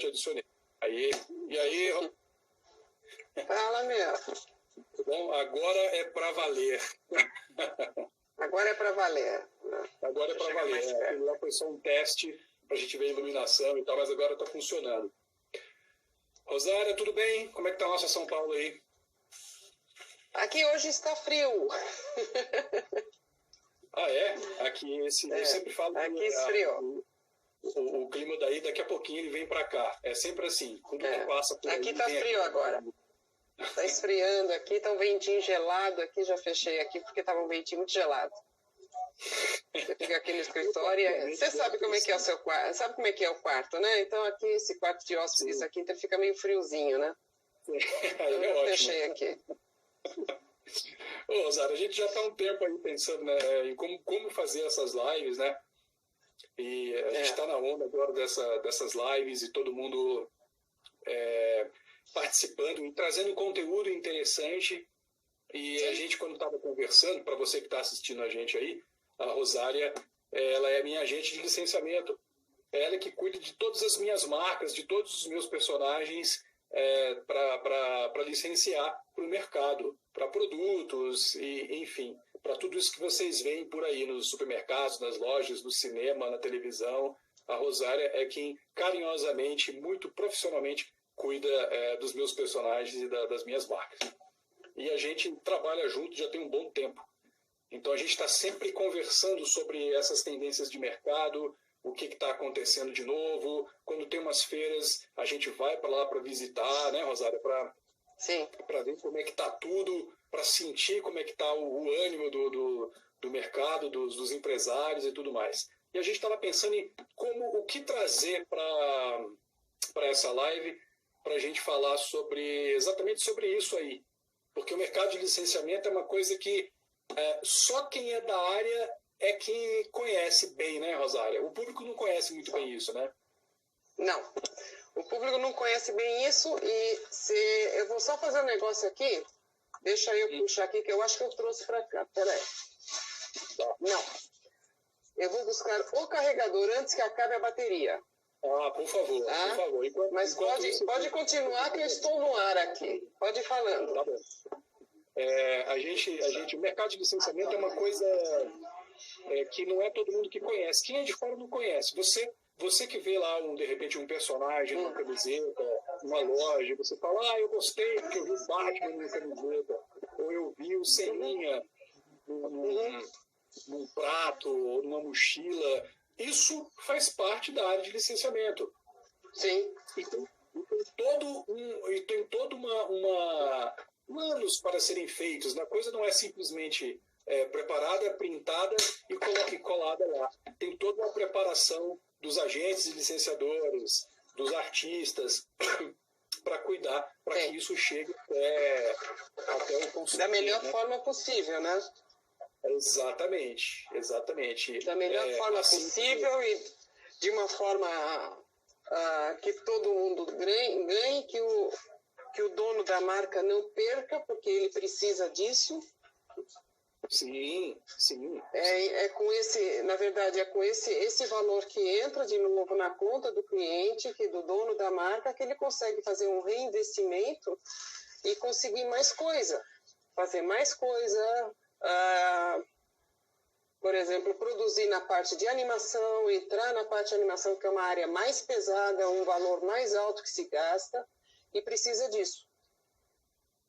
te adicionei. E aí... Fala, meu. Bom, agora é para valer. Agora é para valer. Agora é para valer. Aquilo lá foi só um teste para a gente ver a iluminação e tal, mas agora está funcionando. Rosária, tudo bem? Como é que está a nossa São Paulo aí? Aqui hoje está frio. Ah, é? Aqui eu sempre falo aqui que esfriou. O clima daí, daqui a pouquinho ele vem para cá. É sempre assim. Tudo que passa por aqui aí, está frio aqui. Agora. Está esfriando aqui, está um ventinho gelado aqui. Já fechei aqui porque estava um ventinho muito gelado. Você fica aqui no escritório, você sabe como é que é o seu quarto, sabe como é que é o quarto, né? Então aqui, esse quarto de hóspedes aqui, então fica meio friozinho, né? Então, eu fechei aqui. Ô, Rosário, a gente já está há um tempo aí pensando, né, em como fazer essas lives, né? E a gente está na onda agora dessas lives e todo mundo participando e trazendo conteúdo interessante. E a gente, quando estava conversando, para você que está assistindo a gente aí, a Rosária, ela é minha agente de licenciamento. Ela é que cuida de todas as minhas marcas, de todos os meus personagens para licenciar para o mercado, para produtos, e enfim, para tudo isso que vocês veem por aí nos supermercados, nas lojas, no cinema, na televisão. A Rosária é quem carinhosamente, muito profissionalmente, cuida dos meus personagens e das minhas marcas. E a gente trabalha junto já tem um bom tempo. Então a gente está sempre conversando sobre essas tendências de mercado, o que está acontecendo de novo. Quando tem umas feiras, a gente vai para lá para visitar, né, Rosária? Para ver como é que está tudo, para sentir como é que está o ânimo do mercado, dos empresários e tudo mais. E a gente estava pensando em o que trazer para essa live, para a gente falar exatamente sobre isso aí. Porque o mercado de licenciamento é uma coisa que só quem é da área é que conhece bem, né, Rosária? O público não conhece muito bem isso, né? Não, o público não conhece bem isso e eu vou só fazer um negócio aqui, deixa eu puxar aqui, que eu acho que eu trouxe para cá, peraí. Tá. Não, eu vou buscar o carregador antes que acabe a bateria. Ah, por favor, por favor. Mas pode continuar que eu estou no ar aqui. Pode ir falando. Tá bom. O mercado de licenciamento é uma coisa que não é todo mundo que conhece. Quem é de fora não conhece. Você que vê lá, de repente, um personagem numa camiseta, numa loja, você fala, eu gostei porque eu vi o Batman numa camiseta, ou eu vi o Seninha num prato, ou numa mochila. Isso faz parte da área de licenciamento. Sim. E tem todo planos para serem feitos. A coisa não é simplesmente preparada, printada e colada lá. Tem toda uma preparação dos agentes e licenciadores, dos artistas, para cuidar, para que isso chegue até o consumidor. Da melhor forma possível, né? Exatamente. Da melhor forma possível e de uma forma que todo mundo ganhe, que o dono da marca não perca, porque ele precisa disso. Sim. Na verdade, é com esse valor que entra de novo na conta do cliente, do dono da marca, que ele consegue fazer um reinvestimento e conseguir mais coisa. Fazer mais coisa, por exemplo, produzir na parte de animação, entrar na parte de animação, que é uma área mais pesada, um valor mais alto que se gasta, e precisa disso.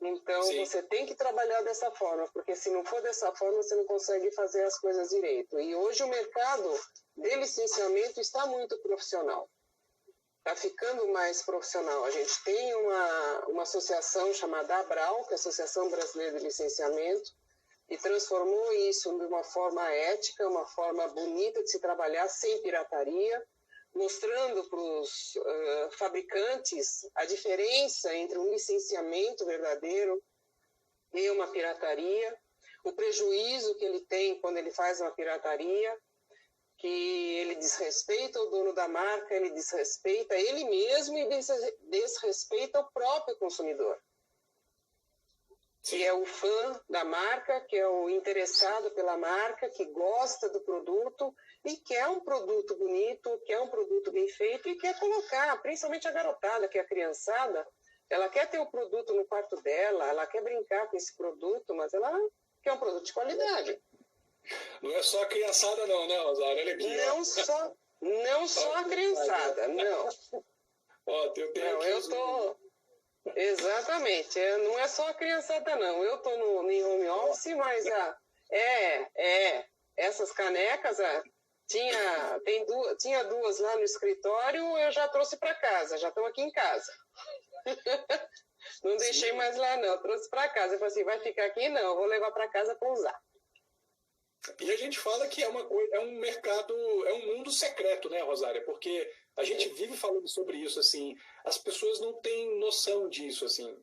Então, você tem que trabalhar dessa forma, porque se não for dessa forma, você não consegue fazer as coisas direito. E hoje o mercado de licenciamento está muito profissional. Está ficando mais profissional. A gente tem uma associação chamada ABRAL, que é a Associação Brasileira de Licenciamento, e transformou isso de uma forma ética, uma forma bonita de se trabalhar, sem pirataria, mostrando para os fabricantes a diferença entre um licenciamento verdadeiro e uma pirataria, o prejuízo que ele tem quando ele faz uma pirataria, que ele desrespeita o dono da marca, ele desrespeita ele mesmo e desrespeita o próprio consumidor, que é o fã da marca, que é o interessado pela marca, que gosta do produto e quer um produto bonito, quer um produto bem feito e quer colocar, principalmente a garotada, que é a criançada, ela quer ter o produto no quarto dela, ela quer brincar com esse produto, mas ela quer um produto de qualidade. Não é só a criançada não, né, Rosário? Olha aqui. Não só a criançada, não. Ó, eu tô... Exatamente, não é só a criançada não. Eu estou em home office, mas essas canecas, tinha duas lá no escritório, eu já trouxe para casa, já estão aqui em casa. Não deixei mais lá não, trouxe para casa. Eu falei assim, vai ficar aqui? Não, vou levar para casa para usar. E a gente fala que é um mercado, é um mundo secreto, né, Rosária? Porque a gente vive falando sobre isso, assim, as pessoas não têm noção disso, assim,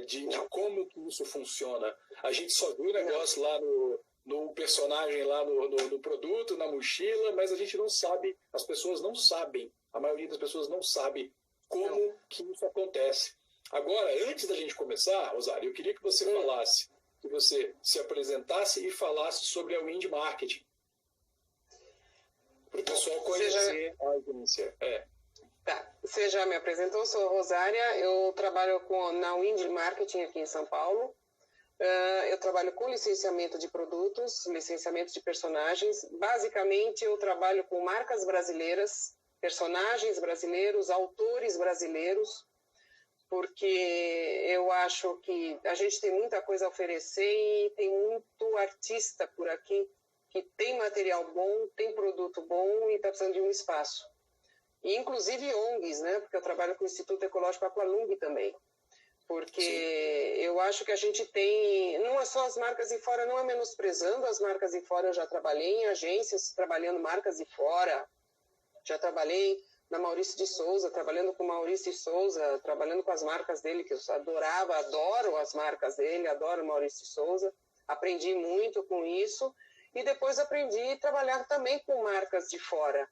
de como que isso funciona. A gente só viu o negócio lá no personagem, lá no produto, na mochila, mas a gente não sabe, as pessoas não sabem, a maioria das pessoas não sabe como que isso acontece. Agora, antes da gente começar, Rosária, eu queria que você falasse, que você se apresentasse e falasse sobre a Wind Marketing. Para o pessoal conhecer a agência. Tá, você já me apresentou, eu sou Rosária, eu trabalho na Wind Marketing aqui em São Paulo. Eu trabalho com licenciamento de produtos, licenciamento de personagens. Basicamente, eu trabalho com marcas brasileiras, personagens brasileiros, autores brasileiros, porque eu acho que a gente tem muita coisa a oferecer e tem muito artista por aqui que tem material bom, tem produto bom e está precisando de um espaço. E, inclusive ONGs, né? Porque eu trabalho com o Instituto Ecológico Aqualung também. Porque eu acho que a gente tem, não é só as marcas de fora, não é menosprezando as marcas de fora, eu já trabalhei em agências trabalhando marcas de fora, já trabalhei na Maurício de Souza, trabalhando com Maurício de Souza, trabalhando com as marcas dele, que eu adoro as marcas dele, adoro Maurício de Souza, aprendi muito com isso, e depois aprendi a trabalhar também com marcas de fora.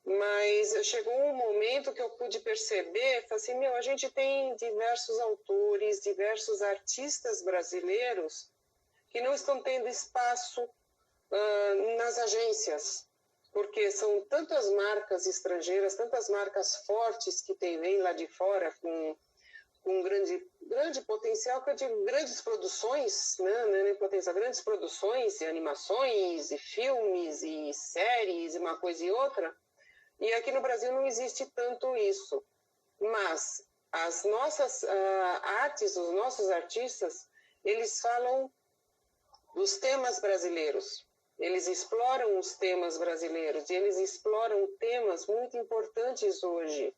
Mas chegou um momento que eu pude perceber, assim, a gente tem diversos autores, diversos artistas brasileiros que não estão tendo espaço nas agências, porque são tantas marcas estrangeiras, tantas marcas fortes que vêm lá de fora com grande potencial, que eu digo grandes produções, né, potencial, grandes produções e animações e filmes e séries e uma coisa e outra. E aqui no Brasil não existe tanto isso. Mas as nossas artes, os nossos artistas, eles falam dos temas brasileiros. Eles exploram os temas brasileiros e eles exploram temas muito importantes hoje.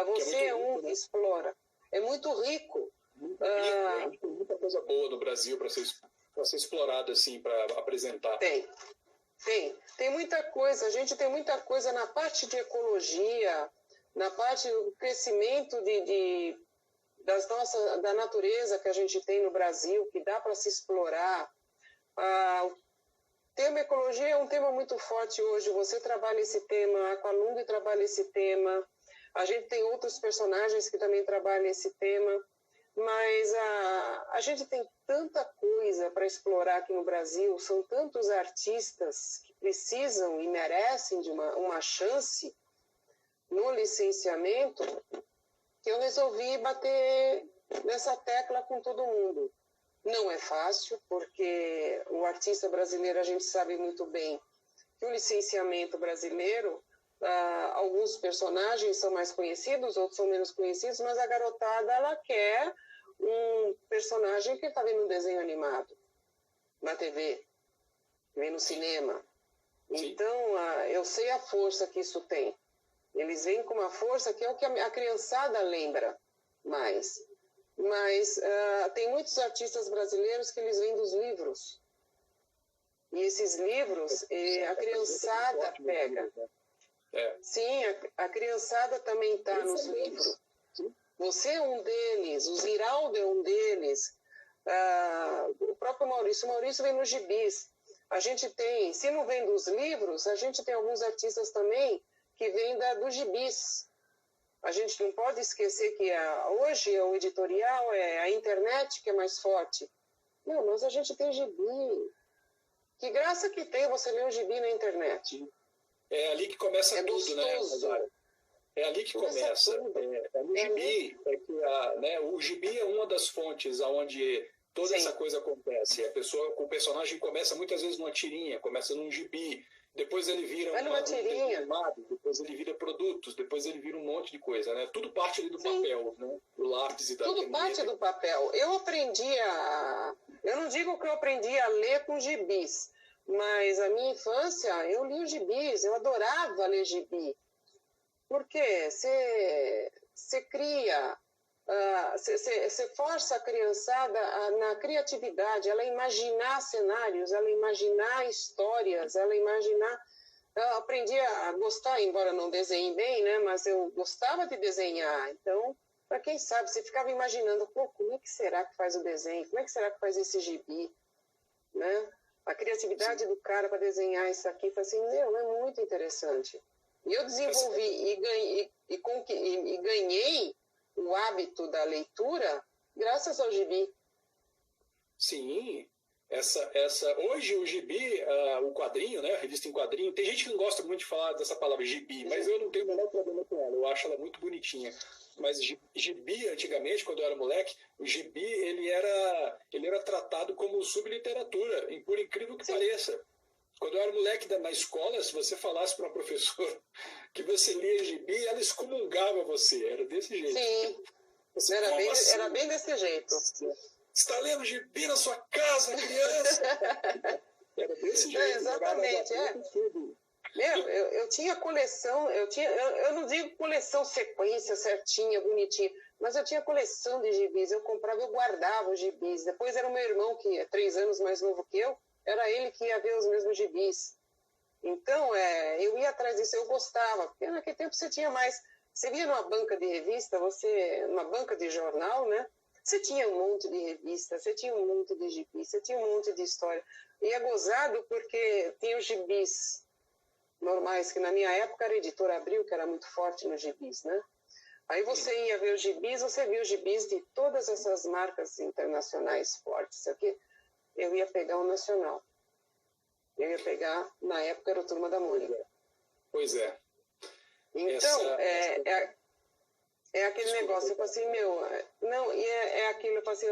Você é um que explora. É muito rico. A gente tem muita coisa boa no Brasil para ser explorado assim, para apresentar. Tem muita coisa, a gente tem muita coisa na parte de ecologia, na parte do crescimento da natureza que a gente tem no Brasil, que dá para se explorar. O tema ecologia é um tema muito forte hoje, você trabalha esse tema, a Aqualung trabalha esse tema, a gente tem outros personagens que também trabalham esse tema, mas a gente tem tanta coisa para explorar aqui no Brasil, são tantos artistas que precisam e merecem de uma chance no licenciamento, que eu resolvi bater nessa tecla com todo mundo. Não é fácil, porque o artista brasileiro, a gente sabe muito bem que o licenciamento brasileiro, alguns personagens são mais conhecidos, outros são menos conhecidos, mas a garotada, ela quer um personagem que está vendo um desenho animado na TV, vem no cinema. Então, eu sei a força que isso tem. Eles vêm com uma força que é o que a criançada lembra mais. Mas tem muitos artistas brasileiros que eles vêm dos livros. E esses livros, a criançada pega. Sim, a criançada também está nos livros. Você é um deles, o Ziraldo é um deles, o próprio Maurício. O Maurício vem nos gibis. A gente tem, se não vem dos livros, a gente tem alguns artistas também que vêm dos gibis. A gente não pode esquecer que hoje o editorial é a internet que é mais forte. Não, mas a gente tem gibi. Que graça que tem você ler um gibi na internet. É ali que começa tudo, gostoso. Né, Rosário? É ali que começa. É no gibi. O gibi é uma das fontes onde toda essa coisa acontece. O personagem começa muitas vezes numa tirinha, começa num gibi, depois ele vira uma tirinha, depois ele vira produtos, depois ele vira um monte de coisa, né? Tudo parte ali do papel, né? Do lápis e da Tudo parte do papel. Eu não digo que eu aprendi a ler com gibis, mas a minha infância eu li os gibis, eu adorava ler gibi. Porque você cria, você força a criançada na criatividade, ela imaginar cenários, ela imaginar histórias, ela imaginar... Eu aprendi a gostar, embora não desenhe bem, né? Mas eu gostava de desenhar. Então, para quem sabe, você ficava imaginando, pô, como é que será que faz o desenho? Como é que será que faz esse gibi? Né? A criatividade do cara para desenhar isso aqui, foi assim, é muito interessante. E eu desenvolvi e ganhei o hábito da leitura graças ao gibi. Sim, hoje o gibi, o quadrinho, né, a revista em quadrinho, tem gente que não gosta muito de falar dessa palavra gibi, mas eu não tenho o menor problema com ela, eu acho ela muito bonitinha. Mas gibi, antigamente, quando eu era moleque, o gibi ele era tratado como subliteratura, por incrível que pareça. Quando eu era moleque na escola, se você falasse para uma professora que você lia gibi, ela excomungava você. Era desse jeito. Sim, você, era bem desse jeito. Você está lendo gibi na sua casa, criança? Era desse jeito. Exatamente, eu tinha coleção, eu não digo coleção sequência certinha, bonitinha, mas eu tinha coleção de gibis. Eu comprava, eu guardava os gibis. Depois era o meu irmão, que é 3 anos mais novo que eu, era ele que ia ver os mesmos gibis. Então, eu ia atrás disso, eu gostava, porque naquele tempo você tinha mais... Você via numa banca de revista, numa banca de jornal, né? Você tinha um monte de revista, você tinha um monte de gibis, você tinha um monte de história. E é gozado porque tem os gibis normais, que na minha época era a Editora Abril, que era muito forte nos gibis, né? Aí você ia ver os gibis, você via os gibis de todas essas marcas internacionais fortes, aqui. Eu ia pegar o nacional. Eu ia pegar, na época era o Turma da Mônica. Pois é. Então, é aquele negócio, eu falei assim, não, e é aquilo, eu falei assim,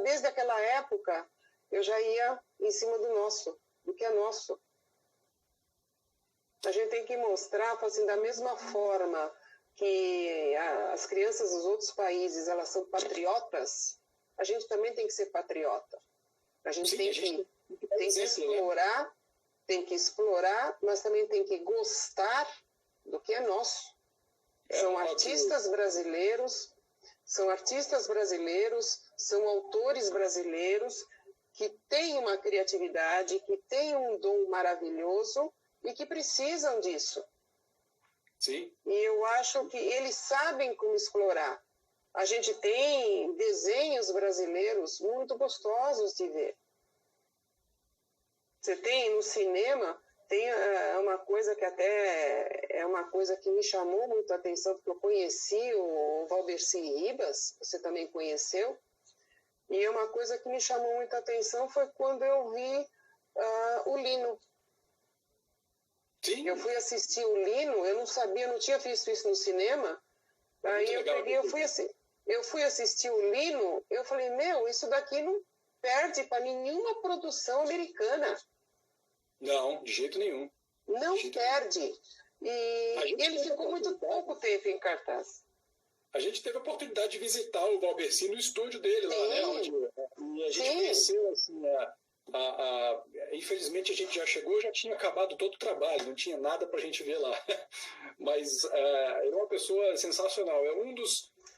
desde aquela época, eu já ia em cima do que é nosso. A gente tem que mostrar, assim, da mesma forma que as crianças dos outros países, elas são patriotas, a gente também tem que ser patriota. A gente tem que explorar, mas também tem que gostar do que é nosso. São artistas brasileiros, são autores brasileiros que têm uma criatividade, que têm um dom maravilhoso e que precisam disso. Sim. E eu acho que eles sabem como explorar. A gente tem desenhos brasileiros muito gostosos de ver. Você tem no cinema, tem uma coisa que até é uma coisa que me chamou muito a atenção, porque eu conheci o Valbercy Ribas, você também conheceu, e uma coisa que me chamou muito a atenção foi quando eu vi o Lino. Sim. Eu fui assistir o Lino, eu não sabia, não tinha visto isso no cinema, aí eu fui assistir o Lino, eu falei, isso daqui não perde para nenhuma produção americana. Não, de jeito nenhum. Não perde. E ele ficou muito pouco tempo em cartaz. A gente teve a oportunidade de visitar o Valbercy no estúdio dele lá, né? E a gente conheceu, assim, infelizmente a gente já chegou, já tinha acabado todo o trabalho, não tinha nada para a gente ver lá. Mas é uma pessoa sensacional.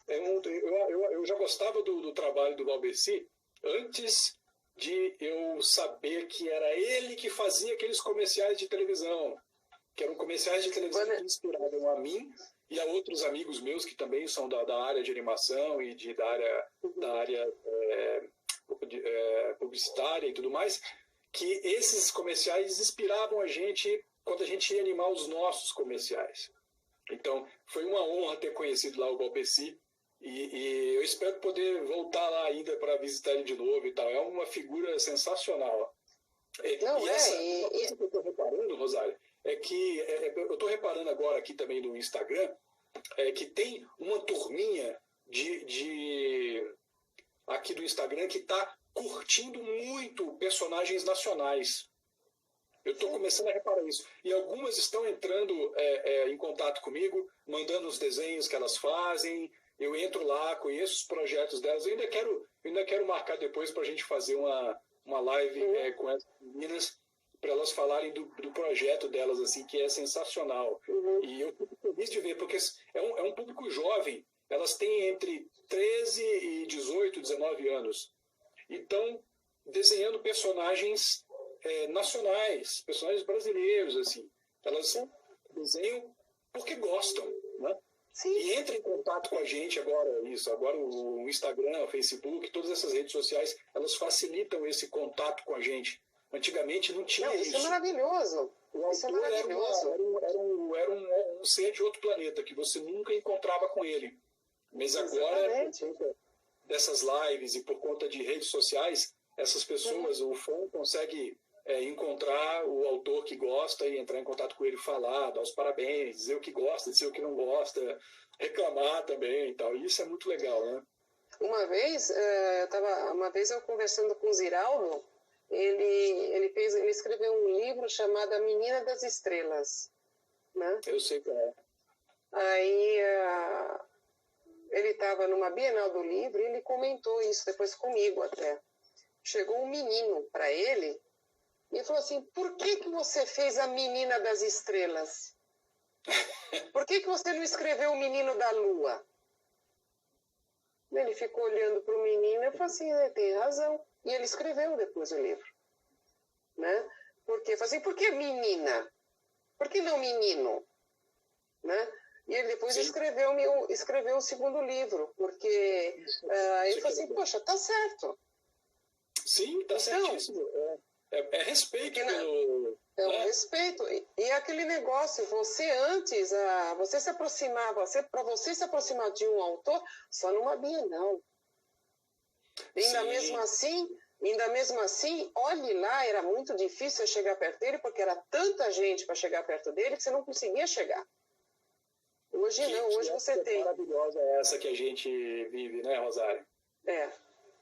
Eu já gostava do trabalho do Valbercy antes de eu saber que era ele que fazia aqueles comerciais de televisão, que eram comerciais de televisão que inspiravam a mim e a outros amigos meus que também são da área de animação e da área publicitária e tudo mais, que esses comerciais inspiravam a gente quando a gente ia animar os nossos comerciais. Então, foi uma honra ter conhecido lá o Valbercy. E eu espero poder voltar lá ainda para visitar ele de novo e tal. É uma figura sensacional. Uma coisa que eu estou reparando, Rosário, é que eu estou reparando agora aqui também no Instagram, que tem uma turminha aqui do Instagram que está curtindo muito personagens nacionais. Eu estou começando a reparar isso. E algumas estão entrando em contato comigo, mandando os desenhos que elas fazem. Eu entro lá, conheço os projetos delas. Eu ainda quero marcar depois para a gente fazer uma live com essas meninas, para elas falarem do projeto delas, assim, que é sensacional. E eu fico feliz de ver, porque é um público jovem. Elas têm entre 13 e 18, 19 anos. E estão desenhando personagens nacionais, personagens brasileiros, assim. Elas desenham porque gostam, né? Sim. E entra em contato com a gente agora, agora o Instagram, o Facebook, todas essas redes sociais, elas facilitam esse contato com a gente. Antigamente não tinha isso. Isso é maravilhoso. Isso é maravilhoso. Era um ser de outro planeta, que você nunca encontrava com ele. Mas agora, por conta dessas lives e por conta de redes sociais, essas pessoas, o fã consegue encontrar o autor que gosta e entrar em contato com ele, falar, dar os parabéns, dizer o que gosta, dizer o que não gosta, reclamar também e tal. E isso é muito legal, né? Uma vez eu conversando com o Ziraldo, ele escreveu um livro chamado A Menina das Estrelas, né? Eu sei qual é. Aí ele estava numa Bienal do Livro e ele comentou isso depois comigo até. Chegou um menino para ele e falou assim: por que você fez A Menina das Estrelas? Por que você não escreveu O Menino da Lua? Ele ficou olhando para o menino e falou assim: tem razão. E ele escreveu depois o livro, né? Porque assim, por que menina? Por que não menino? Né? E ele depois escreveu o segundo livro, porque ele falou assim: poxa, tá certo. Sim, tá certíssimo. É respeito pelo... É um respeito. E aquele negócio, você antes, você se aproximar, para você se aproximar de um autor, só numa Bienal. Ainda mesmo assim, olhe lá, era muito difícil chegar perto dele, porque era tanta gente para chegar perto dele que você não conseguia chegar. Hoje não, hoje você tem. Maravilhosa essa que a gente vive, né, Rosário?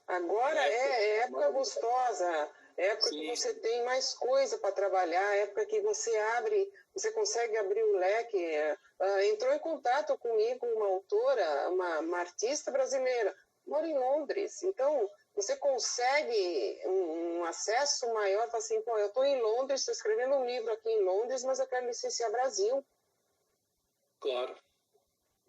Agora é época gostosa, época que você tem mais coisa para trabalhar, época que você consegue abrir o leque. Entrou em contato comigo uma autora, uma artista brasileira, mora em Londres, então você consegue um acesso maior, fala assim: pô, eu estou em Londres, estou escrevendo um livro aqui em Londres, mas eu quero licenciar Brasil. Claro.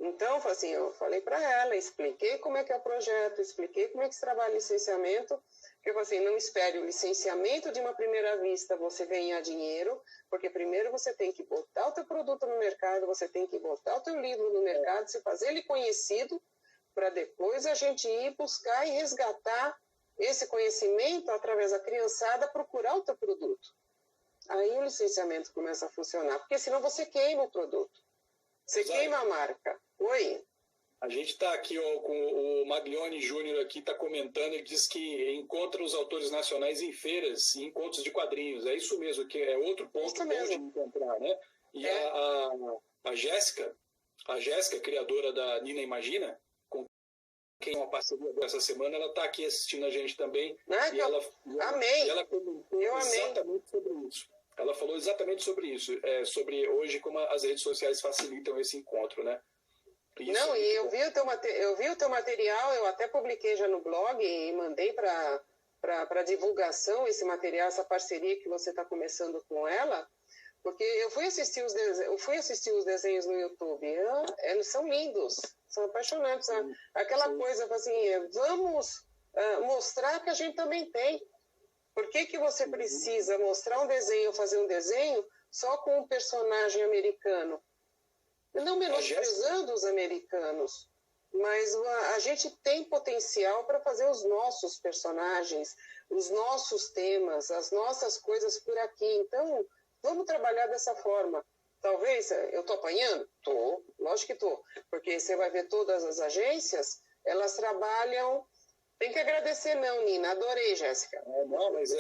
Então, eu falei para ela, expliquei como é que é o projeto, expliquei como é que se trabalha o licenciamento, porque eu falei assim: não espere o licenciamento de uma primeira vista você ganhar dinheiro, porque primeiro você tem que botar o teu produto no mercado, você tem que botar o teu livro no mercado, você fazer ele conhecido, para depois a gente ir buscar e resgatar esse conhecimento através da criançada, procurar o teu produto. Aí o licenciamento começa a funcionar, porque senão você queima o produto. Você queima a marca. Oi? A gente está aqui com o Maglione Júnior aqui, está comentando, ele diz que encontra os autores nacionais em feiras e encontros de quadrinhos. É isso mesmo, que é outro ponto bom de encontrar, né? E a Jéssica, criadora da Nina Imagina, com quem é uma parceria dessa semana, ela está aqui assistindo a gente também. Amei. E ela comentou exatamente sobre isso. Ela falou exatamente sobre isso, sobre hoje como as redes sociais facilitam esse encontro, né? Eu vi o teu material, eu até publiquei já no blog e mandei para divulgação esse material, essa parceria que você está começando com ela, porque eu fui assistir os desenhos no YouTube, eles são lindos, são apaixonantes. Aquela coisa assim, vamos mostrar que a gente também tem. Por que você precisa mostrar um desenho, fazer um desenho só com um personagem americano? Não menosprezando os americanos, mas a gente tem potencial para fazer os nossos personagens, os nossos temas, as nossas coisas por aqui. Então, vamos trabalhar dessa forma. Talvez, eu estou apanhando? Estou, lógico que estou. Porque você vai ver todas as agências, elas trabalham... Tem que agradecer não, Nina. Adorei, Jéssica. Não, mas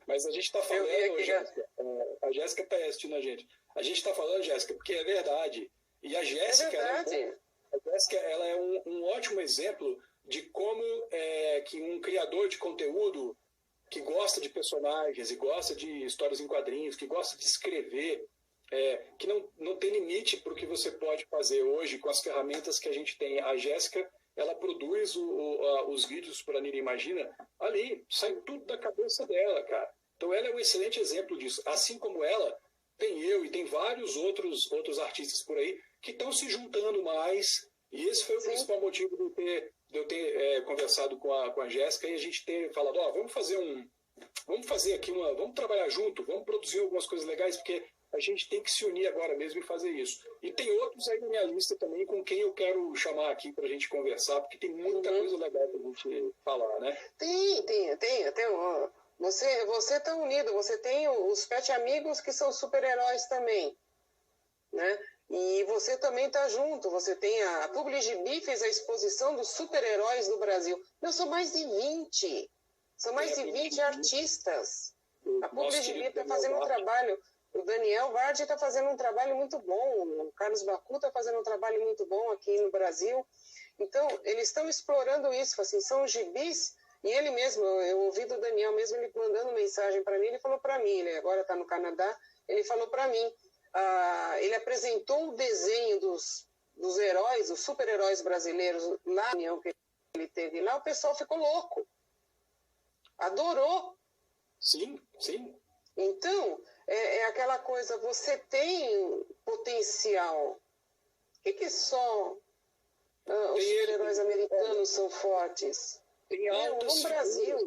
Mas a gente está falando, Jéssica, a Jéssica está assistindo a gente está falando, Jéssica, porque é verdade. E a Jéssica, ela é um ótimo exemplo de como que um criador de conteúdo que gosta de personagens e gosta de histórias em quadrinhos, que gosta de escrever, que não tem limite para o que você pode fazer hoje com as ferramentas que a gente tem. A Jéssica, ela produz os vídeos para a Nira Imagina ali, sai tudo da cabeça dela, cara. Então ela é um excelente exemplo disso. Assim como ela, tem eu e tem vários outros artistas por aí que estão se juntando mais. E esse foi o principal motivo de eu ter conversado com a Jéssica e a gente ter falado, vamos trabalhar junto, vamos produzir algumas coisas legais, porque a gente tem que se unir agora mesmo e fazer isso. E tem outros aí na minha lista também com quem eu quero chamar aqui para a gente conversar, porque tem muita coisa legal para a gente falar, né? Tem. Você tá unido, você tem os Pet Amigos que são super-heróis também, né? E você também tá junto, você tem a Publigibi, fez a exposição dos super-heróis do Brasil. São mais de 20. São mais de 20 artistas. A Publigibi está fazendo um trabalho. O Daniel Vardi está fazendo um trabalho muito bom. O Carlos Bacu está fazendo um trabalho muito bom aqui no Brasil. Então, eles estão explorando isso. Assim, são gibis. E ele mesmo, eu ouvi do Daniel mesmo, ele mandando mensagem para mim. Ele falou para mim, ele agora está no Canadá. Ele falou para mim. Ele apresentou o desenho dos heróis, os super-heróis brasileiros, lá na reunião que ele teve lá. O pessoal ficou louco. Adorou. Sim. Então, é aquela coisa, você tem potencial. Por que só os super-heróis americanos são fortes? Tem altas. No Brasil.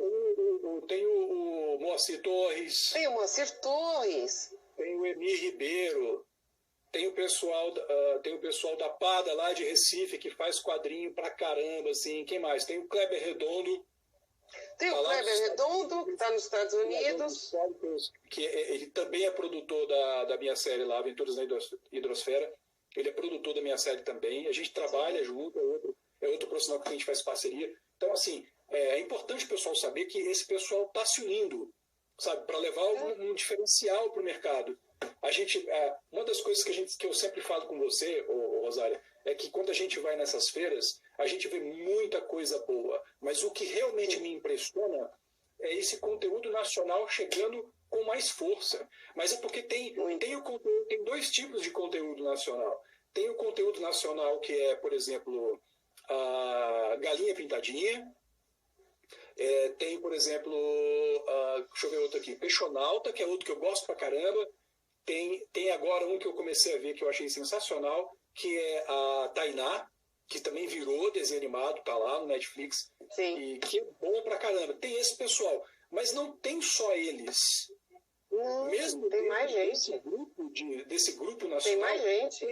Tem o Moacir Torres. Tem o Moacir Torres. Tem o Emir Ribeiro. Tem o pessoal da Pada lá de Recife, que faz quadrinho pra caramba, assim. Quem mais? Tem o Kleber Redondo. Tem o Kleber Redondo, que está nos Estados Unidos. Que ele também é produtor da minha série lá, Aventuras na Hidrosfera. Ele é produtor da minha série também. A gente trabalha junto, é outro profissional que a gente faz parceria. Então, assim, é importante o pessoal saber que esse pessoal está se unindo, sabe, para levar um diferencial para o mercado. Uma das coisas que eu sempre falo com você, Rosária, é que quando a gente vai nessas feiras, a gente vê muita coisa boa, mas o que realmente me impressiona é esse conteúdo nacional chegando com mais força. Mas é porque tem dois tipos de conteúdo nacional. Tem o conteúdo nacional que é, por exemplo, a Galinha Pintadinha. Tem, por exemplo, deixa eu ver outro aqui, Peixonauta, que é outro que eu gosto pra caramba. Tem agora um que eu comecei a ver que eu achei sensacional, que é a Tainá, que também virou desenho animado, tá lá no Netflix. Sim. E que é bom pra caramba. Tem esse pessoal, mas não tem só eles. Mesmo tem mais gente. Desse grupo nacional, tem mais gente.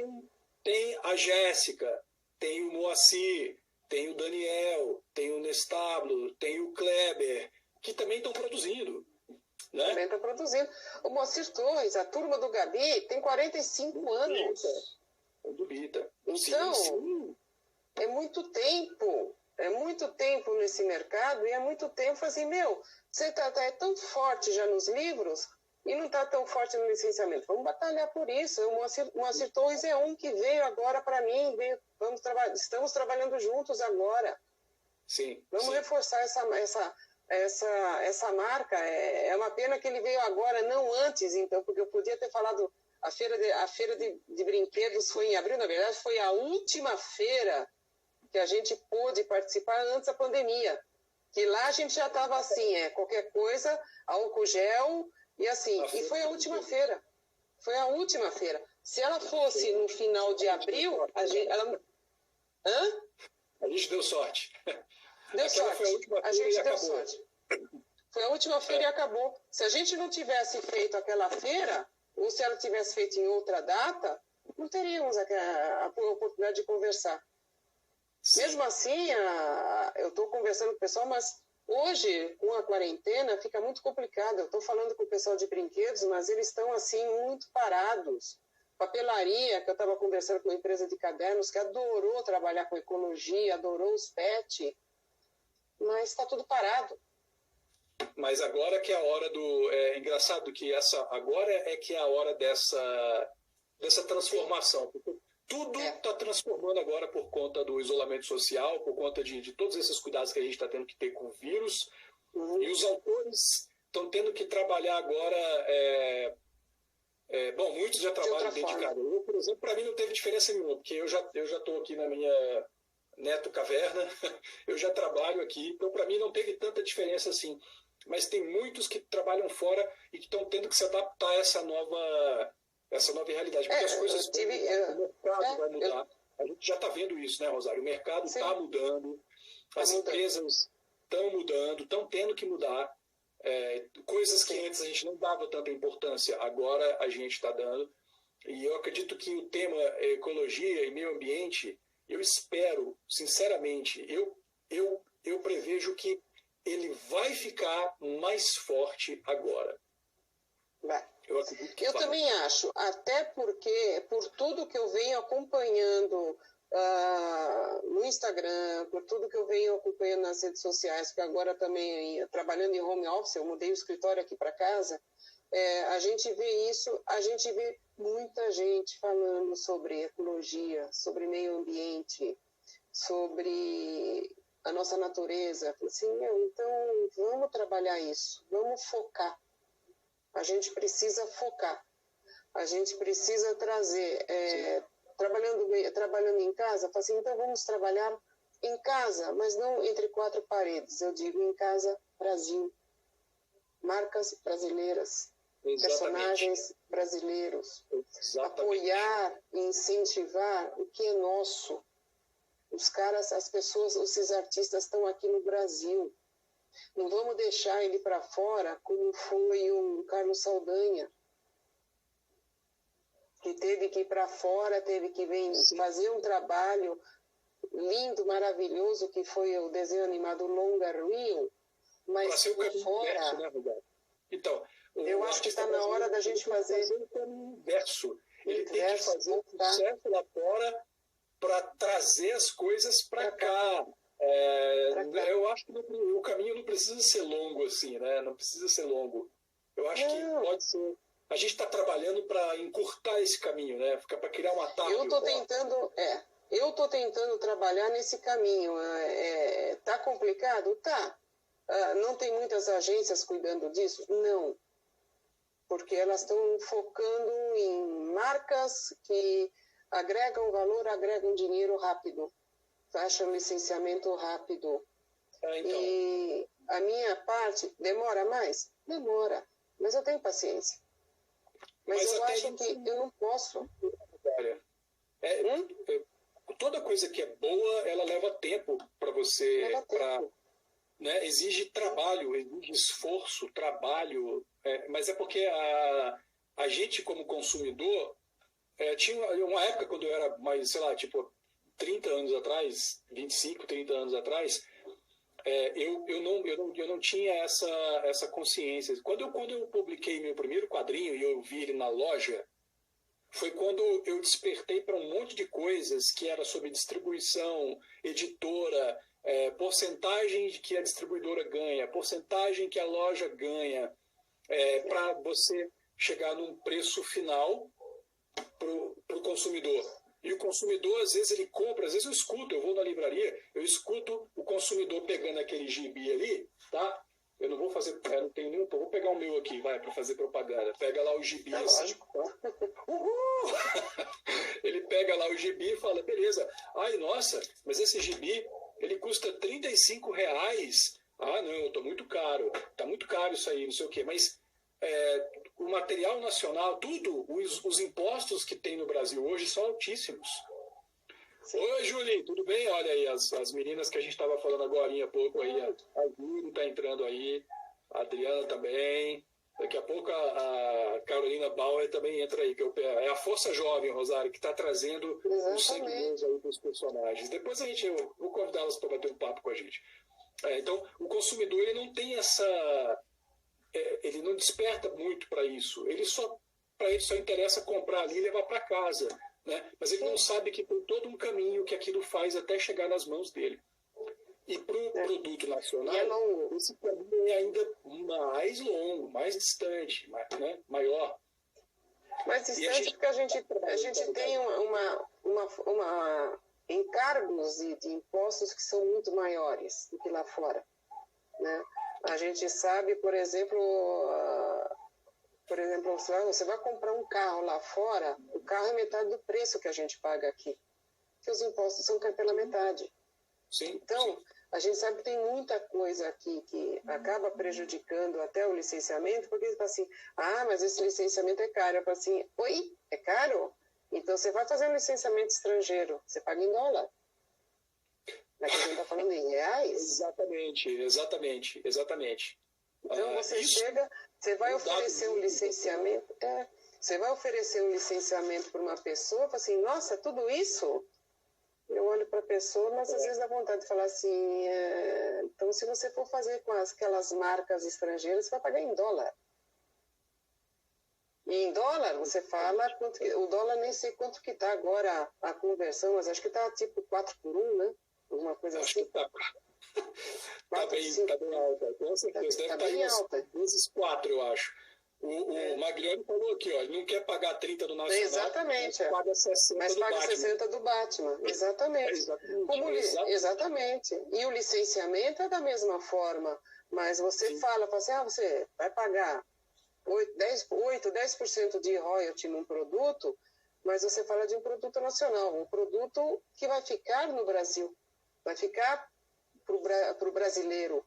Tem a Jéssica, tem o Moacir, tem o Daniel, tem o Nestablo, tem o Kleber, que também estão produzindo. Né? Também estão produzindo. O Moacir Torres, a turma do Gabi, tem 45 anos. Do Bita. Então, sim. É muito tempo nesse mercado, e é muito tempo assim, você é tão forte já nos livros e não está tão forte no licenciamento. Vamos batalhar por isso. O Moacir Torres é um que veio agora para mim, estamos trabalhando juntos agora. Sim. Vamos reforçar essa marca. É uma pena que ele veio agora, não antes, então, porque eu podia ter falado, a feira de brinquedos foi em abril, na verdade, foi a última feira que a gente pôde participar antes da pandemia. Que lá a gente já estava assim, qualquer coisa, álcool gel, e assim, e foi a última feira. Foi a última feira. Se ela fosse no final de abril, a gente deu sorte. Deu sorte. Foi a última feira, a gente deu acabou. sorte. Foi a última feira e acabou. Se a gente não tivesse feito aquela feira, ou se ela tivesse feito em outra data, não teríamos a oportunidade de conversar. Sim. Mesmo assim, eu estou conversando com o pessoal, mas hoje, com a quarentena, fica muito complicado. Eu estou falando com o pessoal de brinquedos, mas eles estão assim muito parados. Papelaria, que eu estava conversando com uma empresa de cadernos que adorou trabalhar com ecologia, adorou os pets, mas está tudo parado. Mas agora que é a hora do... É engraçado que agora é que é a hora dessa transformação. Porque tudo está transformando agora por conta do isolamento social, por conta de todos esses cuidados que a gente está tendo que ter com o vírus. E os autores estão tendo que trabalhar agora... bom, muitos já trabalham dedicados. Eu, por exemplo, para mim não teve diferença nenhuma, porque eu já estou aqui na minha Neto Caverna, eu já trabalho aqui, então para mim não teve tanta diferença assim. Mas tem muitos que trabalham fora e que estão tendo que se adaptar a essa nova realidade, porque as coisas... o mercado vai mudar. A gente já está vendo isso, né, Rosário? O mercado está mudando, as empresas estão mudando, estão tendo que mudar. Coisas que antes a gente não dava tanta importância, agora a gente está dando. E eu acredito que o tema ecologia e meio ambiente, eu espero, sinceramente, eu prevejo que ele vai ficar mais forte agora. Eu acredito que também acho, até porque, por tudo que eu venho acompanhando no Instagram, por tudo que eu venho acompanhando nas redes sociais, porque agora também trabalhando em home office, eu mudei o escritório aqui para casa, a gente vê isso, a gente vê muita gente falando sobre ecologia, sobre meio ambiente, sobre a nossa natureza. Assim, então vamos trabalhar isso, vamos focar. A gente precisa focar, a gente precisa trazer... Trabalhando em casa, assim, então vamos trabalhar em casa, mas não entre quatro paredes. Eu digo em casa, Brasil. Marcas brasileiras, personagens brasileiros. Apoiar e incentivar o que é nosso. Os caras, as pessoas, esses artistas estão aqui no Brasil. Não vamos deixar ele para fora, como foi o Carlos Saldanha, que teve que ir para fora, teve que vir fazer um trabalho lindo, maravilhoso, que foi o desenho animado Longa Rio, mas por fora... Inverso, né, Roberto? Então, eu acho que está na hora da gente fazer o caminho inverso. Ele tem que fazer o sucesso lá fora para trazer as coisas para cá. Eu acho que o caminho não precisa ser longo assim, né? Não precisa ser longo. Eu acho que pode ser... A gente está trabalhando para encurtar esse caminho, né? Fica para criar um atalho. Eu estou tentando trabalhar nesse caminho. Tá complicado? Tá. Não tem muitas agências cuidando disso? Não. Porque elas estão focando em marcas que agregam valor, agregam dinheiro rápido. Fecham licenciamento rápido. Então. E a minha parte demora mais? Demora. Mas eu tenho paciência. Mas eu acho que eu não posso. Toda coisa que é boa, ela leva tempo para você. Né? Exige trabalho, exige esforço, trabalho. Mas é porque a gente, como consumidor, tinha uma época quando eu era mais, sei lá, tipo 30 anos atrás, 25, 30 anos atrás, eu não tinha essa consciência. Quando eu publiquei meu primeiro quadrinho e eu vi ele na loja, foi quando eu despertei para um monte de coisas que era sobre distribuição, editora, porcentagem que a distribuidora ganha, porcentagem que a loja ganha, para você chegar num preço final para o consumidor. E o consumidor, às vezes, ele compra, às vezes eu vou na livraria, eu escuto o consumidor pegando aquele gibi ali, tá? Eu não vou fazer, não tenho nenhum, vou pegar o meu aqui, vai, para fazer propaganda. Pega lá o gibi assim, tá? Uhul! Ele pega lá o gibi e fala, beleza, ai, nossa, mas esse gibi, ele custa R$35. Ah, não, tá muito caro isso aí, não sei o quê, mas... o material nacional, tudo, os impostos que tem no Brasil hoje são altíssimos. Sim. Oi, Julie, tudo bem? Olha aí, as meninas que a gente estava falando agora há pouco aí, a Julie está entrando aí, a Adriana também, daqui a pouco a Carolina Bauer também entra aí, que é a Força Jovem, Rosário, que está trazendo os seguidores aí para os personagens. Depois eu vou convidá-las para bater um papo com a gente. Então, o consumidor, ele não tem ele não desperta muito para isso. Para ele só interessa comprar ali e levar para casa, né? Mas ele não sabe que tem todo um caminho que aquilo faz até chegar nas mãos dele. E para o produto nacional, esse caminho é ainda mais longo, mais distante, né? Maior. Mais distante porque a gente tem encargos de impostos que são muito maiores do que lá fora, né? A gente sabe, por exemplo, você vai comprar um carro lá fora, o carro é metade do preço que a gente paga aqui, porque os impostos são pela metade. Sim, então, a gente sabe que tem muita coisa aqui que acaba prejudicando até o licenciamento, porque ele fala assim, mas esse licenciamento é caro. Eu falo assim, oi, é caro? Então você vai fazer um licenciamento estrangeiro, você paga em dólar. Daqui a gente está falando em reais. Exatamente. Então você chega, você vai oferecer um licenciamento, você vai oferecer um licenciamento para uma pessoa, fala assim, nossa, tudo isso? Eu olho para a pessoa, mas às vezes dá vontade de falar assim, então se você for fazer com aquelas marcas estrangeiras, você vai pagar em dólar. E em dólar, você fala, o dólar nem sei quanto que está agora a conversão, mas acho que está tipo 4 por 1, né? Alguma coisa acho assim. Que tá bem alta, com certeza. Deve estar bem alta. Vezes 4, eu acho. O Maglione falou aqui, ó, ele não quer pagar 30 do Nacional, exatamente, mas paga 60 mas do paga Batman. 60 do Batman, exatamente. Exatamente. E o licenciamento é da mesma forma, mas você fala assim, você vai pagar 10% de royalty num produto, mas você fala de um produto nacional, um produto que vai ficar no Brasil, vai ficar para o brasileiro.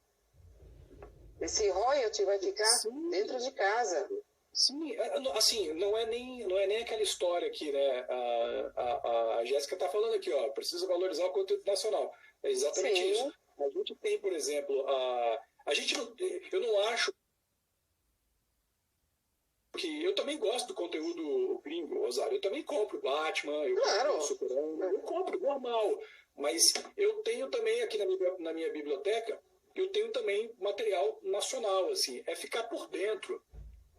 Esse royalty vai ficar dentro de casa. Sim, assim, não é nem aquela história aqui, né? A Jéssica está falando aqui, ó, precisa valorizar o conteúdo nacional. É exatamente isso. A gente tem, por exemplo, eu não acho que eu também gosto do conteúdo gringo, Rosário. Eu também compro Batman, eu compro Superman, eu compro normal. Mas eu tenho também aqui na minha biblioteca, eu tenho também material nacional, assim, é ficar por dentro,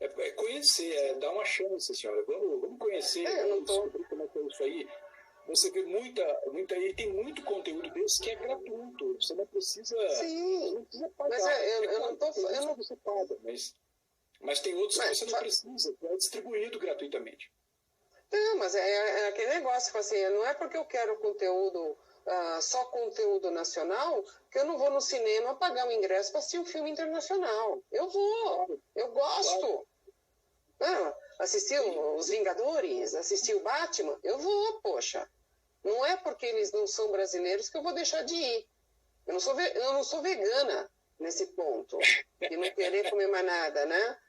é conhecer, é dar uma chance, senhora, vamos conhecer, descobrir como é que é isso aí. Você vê e tem muito conteúdo desse que é gratuito, você não precisa, não precisa pagar. Mas você paga, mas tem outros que você não precisa, que é distribuído gratuitamente. Não, mas é aquele negócio, assim, não é porque eu quero conteúdo, só conteúdo nacional, que eu não vou no cinema pagar um ingresso para assistir um filme internacional. Eu vou, eu gosto. Assistir Os Vingadores, assistir o Batman, eu vou, poxa. Não é porque eles não são brasileiros que eu vou deixar de ir. Eu não sou vegana nesse ponto, de não querer comer mais nada, né?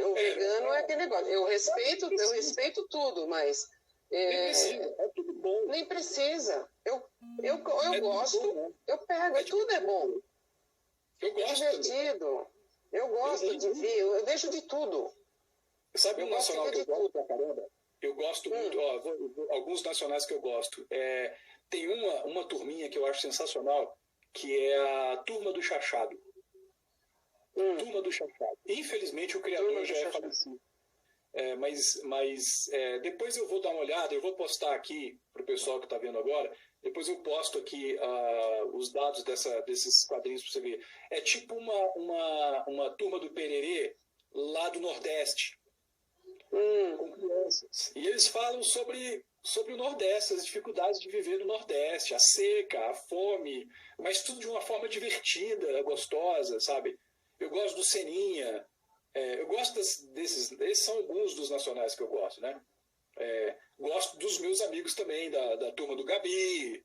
O vegano é aquele negócio. Eu respeito tudo, mas... é tudo bom. Nem precisa. Eu gosto, bom, né? Eu pego, tudo é bom. Eu gosto. É divertido. Também. Eu gosto de ver, eu vejo de tudo. Sabe um nacional que eu gosto pra caramba? Eu gosto muito, alguns nacionais que eu gosto. Tem uma turminha que eu acho sensacional, que é a Turma do Chachado. Turma do Chachado. Infelizmente o criador já é falecido. Mas depois eu vou dar uma olhada, eu vou postar aqui para o pessoal que está vendo agora, depois eu posto aqui os dados desses quadrinhos para você ver. É tipo uma turma do Pererê lá do Nordeste, com crianças. E eles falam sobre o Nordeste, as dificuldades de viver no Nordeste, a seca, a fome, mas tudo de uma forma divertida, gostosa, sabe? Eu gosto do Seninha. Eu gosto desses. Esses são alguns dos nacionais que eu gosto, né? Gosto dos meus amigos também, da turma do Gabi.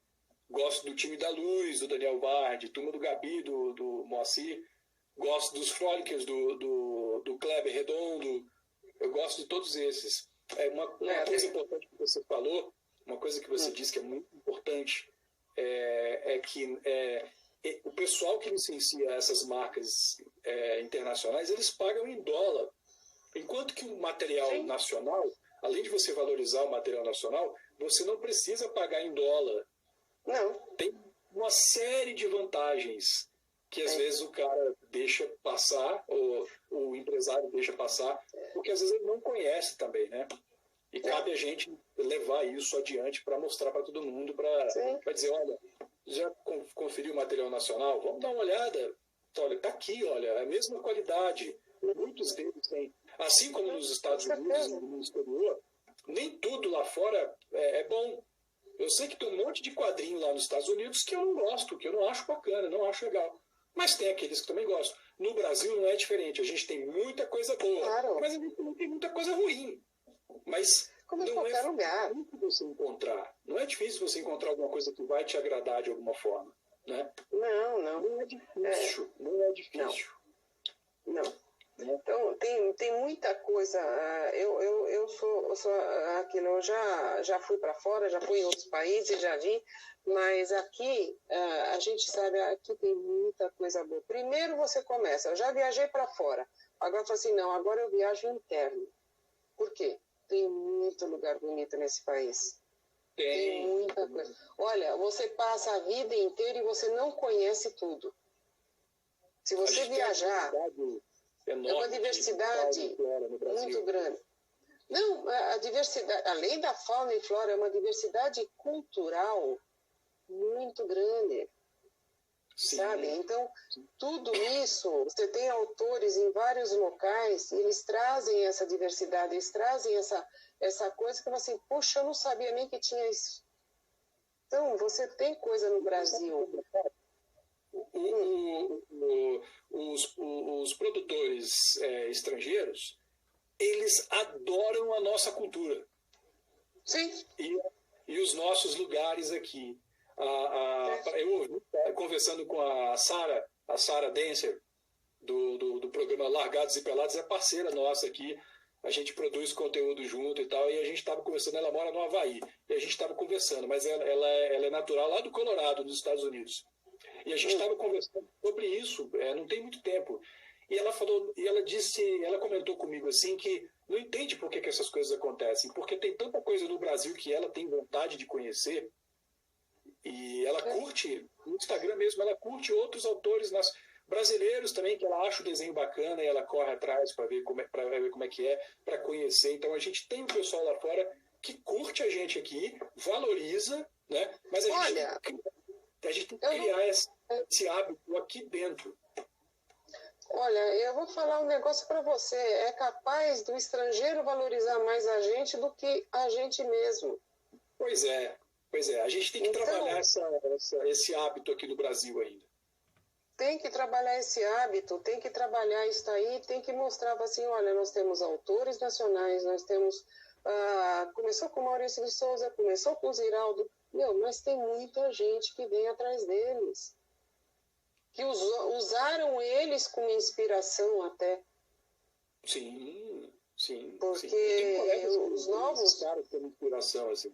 Gosto do time da Luz, do Daniel Vardi, turma do Gabi, do Moacir. Gosto dos Frolickers, do Kleber Redondo. Eu gosto de todos esses. Uma coisa importante que você falou, uma coisa que você disse que é muito importante, é que o pessoal que licencia essas marcas internacionais, eles pagam em dólar. Enquanto que o material nacional, além de você valorizar o material nacional, você não precisa pagar em dólar. Não. Tem uma série de vantagens que às vezes o cara deixa passar, ou o empresário deixa passar, porque às vezes ele não conhece também, né? E cabe a gente levar isso adiante para mostrar para todo mundo, para dizer, olha, Já conferiu o material nacional? Vamos dar uma olhada. Olha, está aqui, olha, é a mesma qualidade. Muitos deles têm. Assim como nos Estados Unidos e no exterior, nem tudo lá fora é bom. Eu sei que tem um monte de quadrinho lá nos Estados Unidos que eu não gosto, que eu não acho bacana, não acho legal. Mas tem aqueles que também gostam. No Brasil não é diferente. A gente tem muita coisa boa, claro. Mas a gente não tem muita coisa ruim. Mas como em não qualquer lugar. difícil você encontrar. Não é difícil você encontrar alguma coisa que vai te agradar de alguma forma. Né? Não. Não é difícil. Não é difícil. Não. Então, tem muita coisa. Eu sou aquilo, eu já fui para fora, já fui em outros países, já vi, mas aqui a gente sabe, aqui tem muita coisa boa. Primeiro você começa, eu já viajei para fora, agora eu falo assim, não, agora eu viajo interno. Por quê? Tem muito lugar bonito nesse país. Tem muita coisa. Olha, você passa a vida inteira e você não conhece tudo. Se você viajar... É uma diversidade muito grande. Não, a diversidade, além da fauna e flora, é uma diversidade cultural muito grande. Sim. Sabe? Então, tudo isso, você tem autores em vários locais, e eles trazem essa diversidade, eles trazem essa coisa que você, puxa, eu não sabia nem que tinha isso. Então, você tem coisa no Brasil. Os produtores estrangeiros, eles adoram a nossa cultura. Sim. E os nossos lugares aqui. Eu ouvi, conversando com a Sara Denser, do programa Largados e Pelados, é parceira nossa aqui. A gente produz conteúdo junto e tal, e a gente estava conversando, ela mora no Havaí, e a gente estava conversando, mas ela é natural lá do Colorado, nos Estados Unidos. E a gente estava conversando sobre isso, não tem muito tempo. E ela falou, ela comentou comigo assim que não entende por que essas coisas acontecem, porque tem tanta coisa no Brasil que ela tem vontade de conhecer, e ela curte, no Instagram mesmo, ela curte outros autores brasileiros também, que ela acha o desenho bacana e ela corre atrás para ver como é que é, para conhecer. Então a gente tem um pessoal lá fora que curte a gente aqui, valoriza, né? Mas a gente tem que criar esse hábito aqui dentro. Olha, eu vou falar um negócio para você. É capaz do estrangeiro valorizar mais a gente do que a gente mesmo. Pois é. A gente tem que trabalhar esse hábito aqui no Brasil ainda. Tem que trabalhar esse hábito, tem que trabalhar isso aí, tem que mostrar assim, olha, nós temos autores nacionais, nós temos... começou com Maurício de Souza, começou com o Ziraldo... mas tem muita gente que vem atrás deles. Que usaram eles como inspiração até. Sim. Porque os novos... inspiração, assim.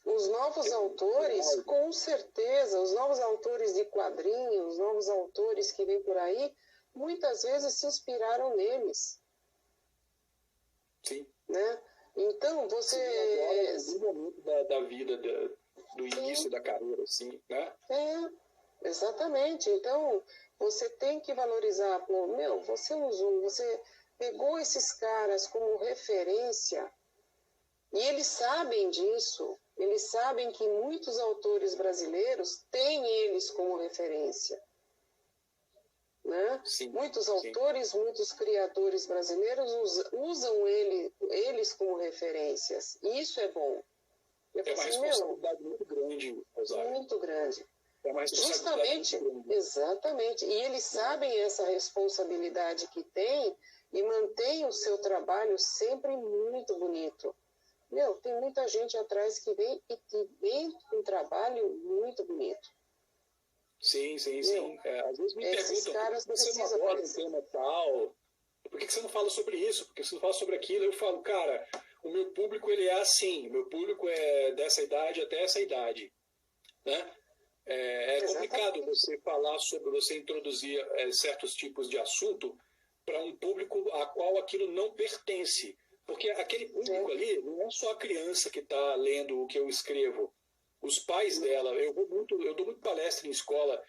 Os novos autores, com certeza, os novos autores de quadrinhos, os novos autores que vêm por aí, muitas vezes se inspiraram neles. Sim. Né? Então, você... Sim, agora, no momento da vida, do início da carreira, assim, né? Exatamente. Então, você tem que valorizar. Você pegou esses caras como referência e eles sabem disso. Eles sabem que muitos autores brasileiros têm eles como referência. Né? Sim, muitos autores, muitos criadores brasileiros usam eles como referências. E isso é bom. É uma responsabilidade muito grande, Rosário. Muito grande. É uma responsabilidade Justamente, muito grande. Exatamente. E eles sabem essa responsabilidade que tem e mantêm o seu trabalho sempre muito bonito. Tem muita gente atrás que vem e que vem com um trabalho muito bonito. Sim. Às vezes me perguntam, por que você não aborda um tema tal? Por que você não fala sobre isso? Por que você não fala sobre aquilo? Eu falo, cara, o meu público ele é assim, o meu público é dessa idade até essa idade. Né? É complicado você falar sobre, você introduzir certos tipos de assunto para um público a qual aquilo não pertence. Porque aquele público ali não é só a criança que está lendo o que eu escrevo. Os pais dela, eu dou muito palestra em escola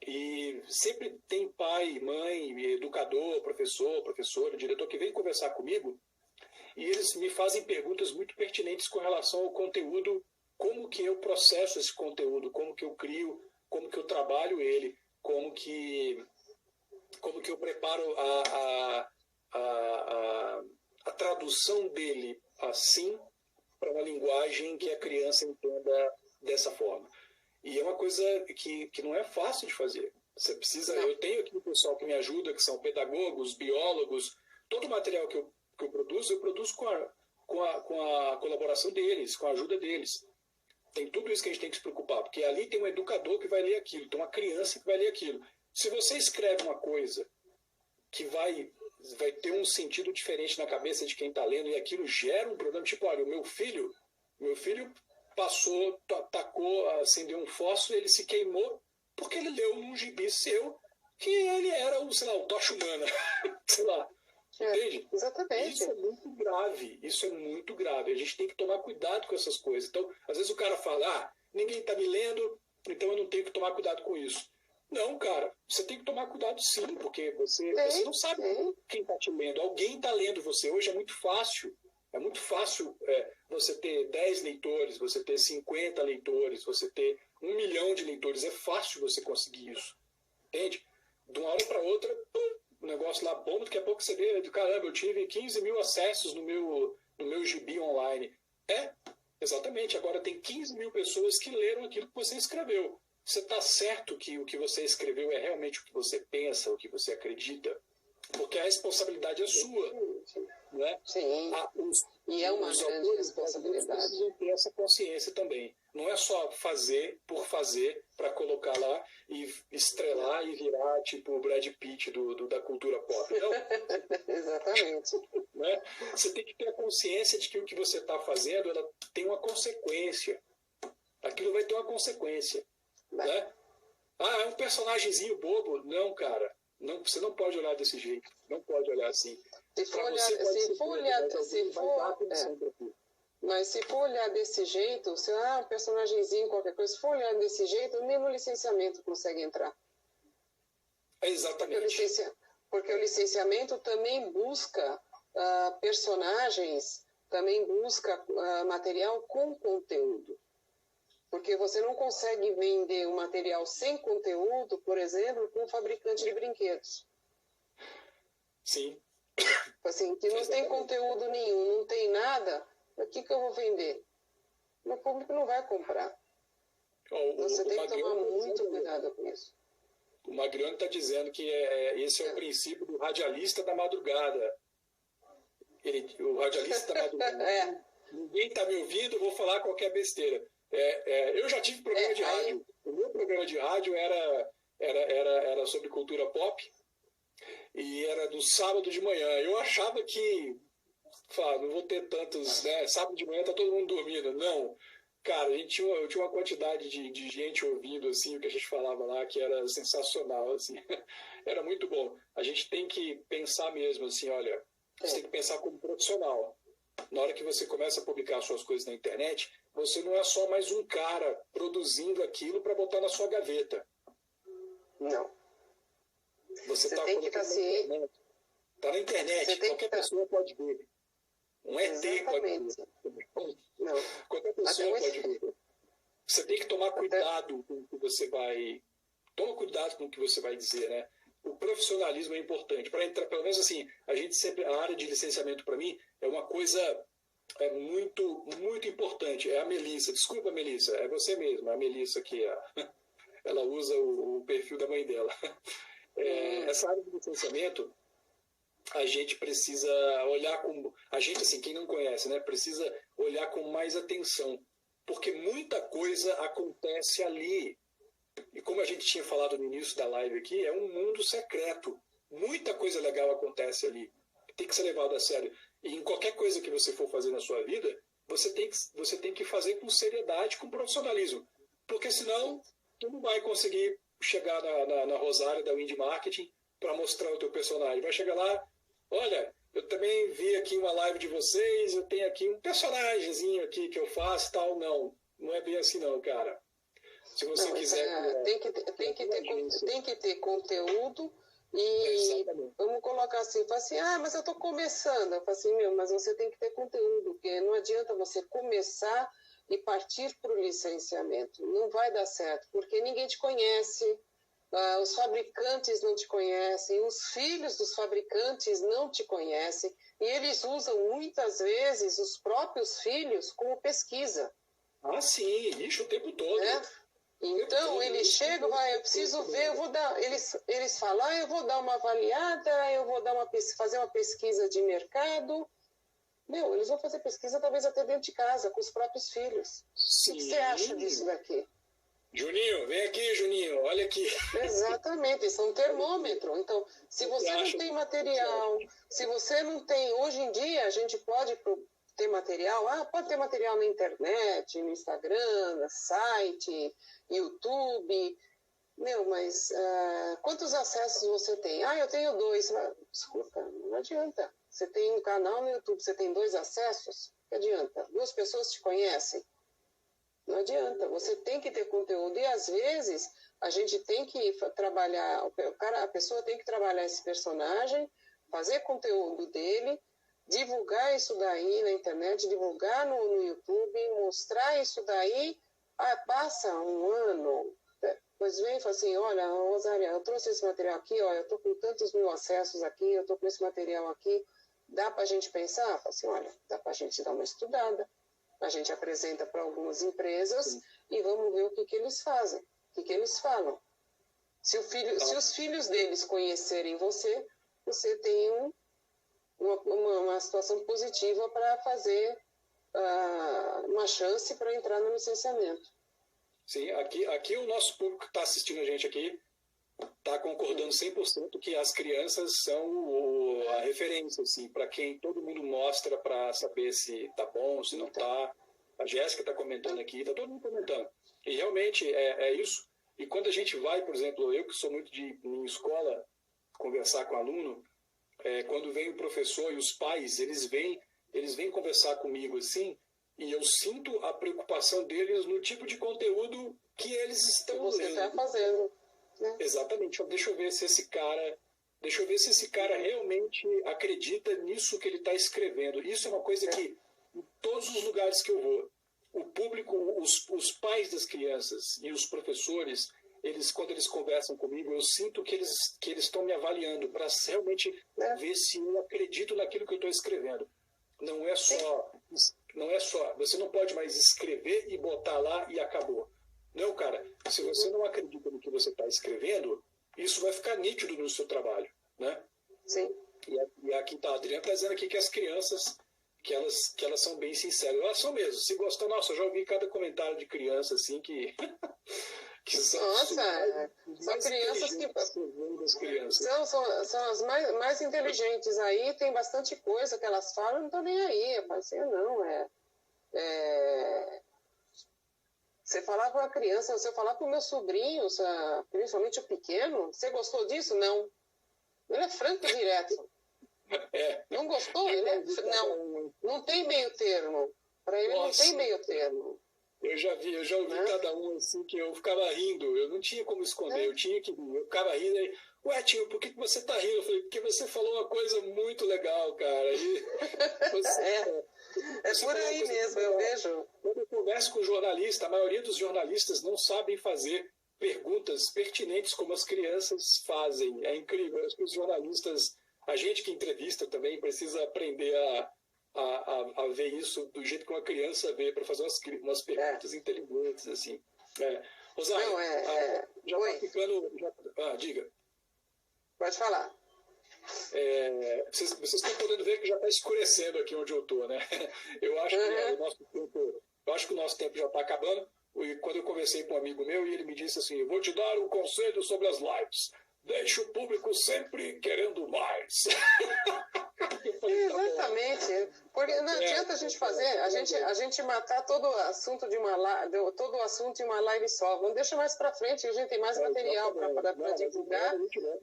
e sempre tem pai, mãe, educador, professora, diretor que vem conversar comigo e eles me fazem perguntas muito pertinentes com relação ao conteúdo como que eu processo esse conteúdo, como que eu crio, como que eu trabalho ele, como que eu preparo a tradução dele assim para uma linguagem que a criança entenda dessa forma. E é uma coisa que não é fácil de fazer. Você precisa. Eu tenho aqui o pessoal que me ajuda, que são pedagogos, biólogos. Todo o material que eu produzo com a colaboração deles, com a ajuda deles. Tem tudo isso que a gente tem que se preocupar, porque ali tem um educador que vai ler aquilo, tem uma criança que vai ler aquilo. Se você escreve uma coisa que vai ter um sentido diferente na cabeça de quem está lendo e aquilo gera um problema, tipo, olha, o meu filho passou, tacou, acendeu um fósforo, ele se queimou porque ele leu num gibi seu que ele era o Tocha Humana, sei lá. Entende? Exatamente. Isso é muito grave. A gente tem que tomar cuidado com essas coisas. Então, às vezes o cara fala, ninguém está me lendo, então eu não tenho que tomar cuidado com isso. Não, cara, você tem que tomar cuidado sim, porque você não sabe quem está te lendo. Alguém está lendo você. Hoje é muito fácil. É muito fácil você ter 10 leitores, você ter 50 leitores, você ter 1 milhão de leitores. É fácil você conseguir isso. Entende? De uma hora para outra, o negócio lá bomba, daqui a pouco você vê, caramba, eu tive 15 mil acessos no meu gibi online. Exatamente. Agora tem 15 mil pessoas que leram aquilo que você escreveu. Você está certo que o que você escreveu é realmente o que você pensa, o que você acredita? Porque a responsabilidade é sua. Né? Sim. E é uma grande responsabilidade. Precisam ter essa consciência também. Não é só fazer por fazer para colocar lá e estrelar e virar tipo o Brad Pitt da cultura pop. Não. Exatamente. Né? Você tem que ter a consciência de que o que você está fazendo ela tem uma consequência. Aquilo vai ter uma consequência. Né? É um personagemzinho bobo. Não, cara. Não, você não pode olhar desse jeito. Não pode olhar assim. Mas se for olhar desse jeito, um personagemzinho, qualquer coisa, se for olhar desse jeito, nem no licenciamento consegue entrar. Exatamente. Porque o licenciamento também busca personagens, também busca material com conteúdo. Porque você não consegue vender um material sem conteúdo, por exemplo, com um fabricante de brinquedos. Sim. Assim, que não tem conteúdo nenhum, não tem nada, o que eu vou vender? O público não vai comprar. Você tem que tomar muito cuidado com isso. O Magrione está dizendo que esse é o princípio do radialista da madrugada. O radialista da madrugada. Ninguém está me ouvindo, eu vou falar qualquer besteira. Eu já tive programa de rádio. O meu programa de rádio era sobre cultura pop e era no sábado de manhã. Eu achava que não vou ter tantos, né? Sábado de manhã tá todo mundo dormindo. Não, cara, eu tinha uma quantidade de gente ouvindo assim o que a gente falava lá que era sensacional, assim. Era muito bom. A gente tem que pensar mesmo assim, olha, você tem que pensar como profissional. Na hora que você começa a publicar suas coisas na internet, você não é só mais um cara produzindo aquilo para botar na sua gaveta. Não. Você está colocando na internet. Está na internet, qualquer pessoa pode ver. Um ET pode ver. Não. Qualquer pessoa pode ver. Você tem que tomar cuidado com o que você vai... Toma cuidado com o que você vai dizer, né? O profissionalismo é importante. Para entrar, pelo menos assim, a área de licenciamento para mim é uma coisa muito, muito importante. É a Melissa. Desculpa, Melissa, é você mesma, a Melissa que ela usa o perfil da mãe dela. Essa área de licenciamento, a gente precisa olhar com... A gente, assim, quem não conhece, né, precisa olhar com mais atenção. Porque muita coisa acontece ali. E como a gente tinha falado no início da live aqui, é um mundo secreto. Muita coisa legal acontece ali. Tem que ser levado a sério. E em qualquer coisa que você for fazer na sua vida, você tem que fazer com seriedade, com profissionalismo. Porque senão, tu não vai conseguir chegar na Rosária da Wind Marketing para mostrar o teu personagem. Vai chegar lá, olha, eu também vi aqui uma live de vocês, eu tenho aqui um personagemzinho aqui que eu faço e tal. Não é bem assim não, cara. Se você quiser... Tem que ter conteúdo e vamos colocar assim, fala assim, mas eu estou começando. Eu falo assim, mas você tem que ter conteúdo, porque não adianta você começar e partir para o licenciamento. Não vai dar certo, porque ninguém te conhece, os fabricantes não te conhecem, os filhos dos fabricantes não te conhecem, e eles usam muitas vezes os próprios filhos como pesquisa. Ah, sim, lixo o tempo todo. Então, eles chegam, eu preciso ver, eu vou dar, eles falam, eu vou dar uma avaliada, eu vou dar fazer uma pesquisa de mercado. Eles vão fazer pesquisa talvez até dentro de casa, com os próprios filhos. Sim. O que você acha disso daqui? Juninho, vem aqui, Juninho, olha aqui. Exatamente, isso é um termômetro. Então, se você não tem material, se você não tem... Hoje em dia, a gente pode ter material, pode ter material na internet, no Instagram, no site, YouTube. Mas quantos acessos você tem? Eu tenho 2. Desculpa, não adianta. Você tem um canal no YouTube, você tem 2 acessos? Que adianta? 2 pessoas te conhecem? Não adianta, você tem que ter conteúdo. E às vezes a gente tem que trabalhar, a pessoa tem que trabalhar esse personagem, fazer conteúdo dele, divulgar isso daí na internet, divulgar no YouTube, mostrar isso daí. Passa um ano, depois vem e fala assim, olha, Rosária, eu trouxe esse material aqui, eu estou com tantos mil acessos aqui, eu estou com esse material aqui, dá para a gente pensar? Fala assim, olha, dá para a gente dar uma estudada. A gente apresenta para algumas empresas e vamos ver o que eles fazem, o que eles falam. Se os filhos deles conhecerem você, você tem uma situação positiva para fazer uma chance para entrar no licenciamento. Sim, aqui o nosso público que está assistindo a gente aqui está concordando 100% que as crianças são a referência, assim, para quem todo mundo mostra para saber se está bom, se não está. A Jéssica está comentando aqui, está todo mundo comentando. E realmente é isso. E quando a gente vai, por exemplo, eu que sou muito de ir em escola conversar com aluno, quando vem o professor e os pais, eles vêm conversar comigo assim, e eu sinto a preocupação deles no tipo de conteúdo que eles estão lendo. Você está fazendo. Exatamente. Deixa eu ver se esse cara realmente acredita nisso que ele está escrevendo. Isso é uma coisa que, em todos os lugares que eu vou, o público, os pais das crianças e os professores, quando eles conversam comigo, eu sinto que eles estão me avaliando para realmente ver se eu acredito naquilo que eu estou escrevendo. Não é só, você não pode mais escrever e botar lá e acabou. Não, cara, se você não acredita no que você está escrevendo, isso vai ficar nítido no seu trabalho, né? Sim. E aqui a Adriana está dizendo aqui que as crianças, que elas são bem sinceras. Elas são mesmo. Se gostar, nossa, eu já ouvi cada comentário de criança, assim, que são crianças que são as mais inteligentes aí, tem bastante coisa que elas falam, não estão nem aí. Eu falo assim, você falar com a criança, você falar com meus sobrinhos, principalmente o pequeno, você gostou disso? Não. Ele é franco e direto. Não gostou? Não tem meio termo. Para ele não tem meio termo. Eu já ouvi cada um assim que eu ficava rindo, eu não tinha como esconder, eu tinha que rir, eu ficava rindo aí, tio, por que você tá rindo? Eu falei, porque você falou uma coisa muito legal, cara. E é por aí mesmo, eu vejo. Quando eu converso com jornalista, a maioria dos jornalistas não sabem fazer perguntas pertinentes como as crianças fazem. É incrível, acho que os jornalistas, a gente que entrevista também precisa aprender a ver isso do jeito que uma criança vê, para fazer umas perguntas inteligentes, assim. Rosário, já está ficando... diga. Pode falar. Vocês estão podendo ver que já está escurecendo aqui onde eu estou, né? Eu acho que o nosso tempo já está acabando. E quando eu conversei com um amigo meu, e ele me disse assim, eu vou te dar um conselho sobre as lives. Deixe o público sempre querendo mais. Exatamente. Porque não adianta a gente fazer, a gente matar todo o assunto de uma live só. Vamos deixar mais para frente, a gente tem mais material para divulgar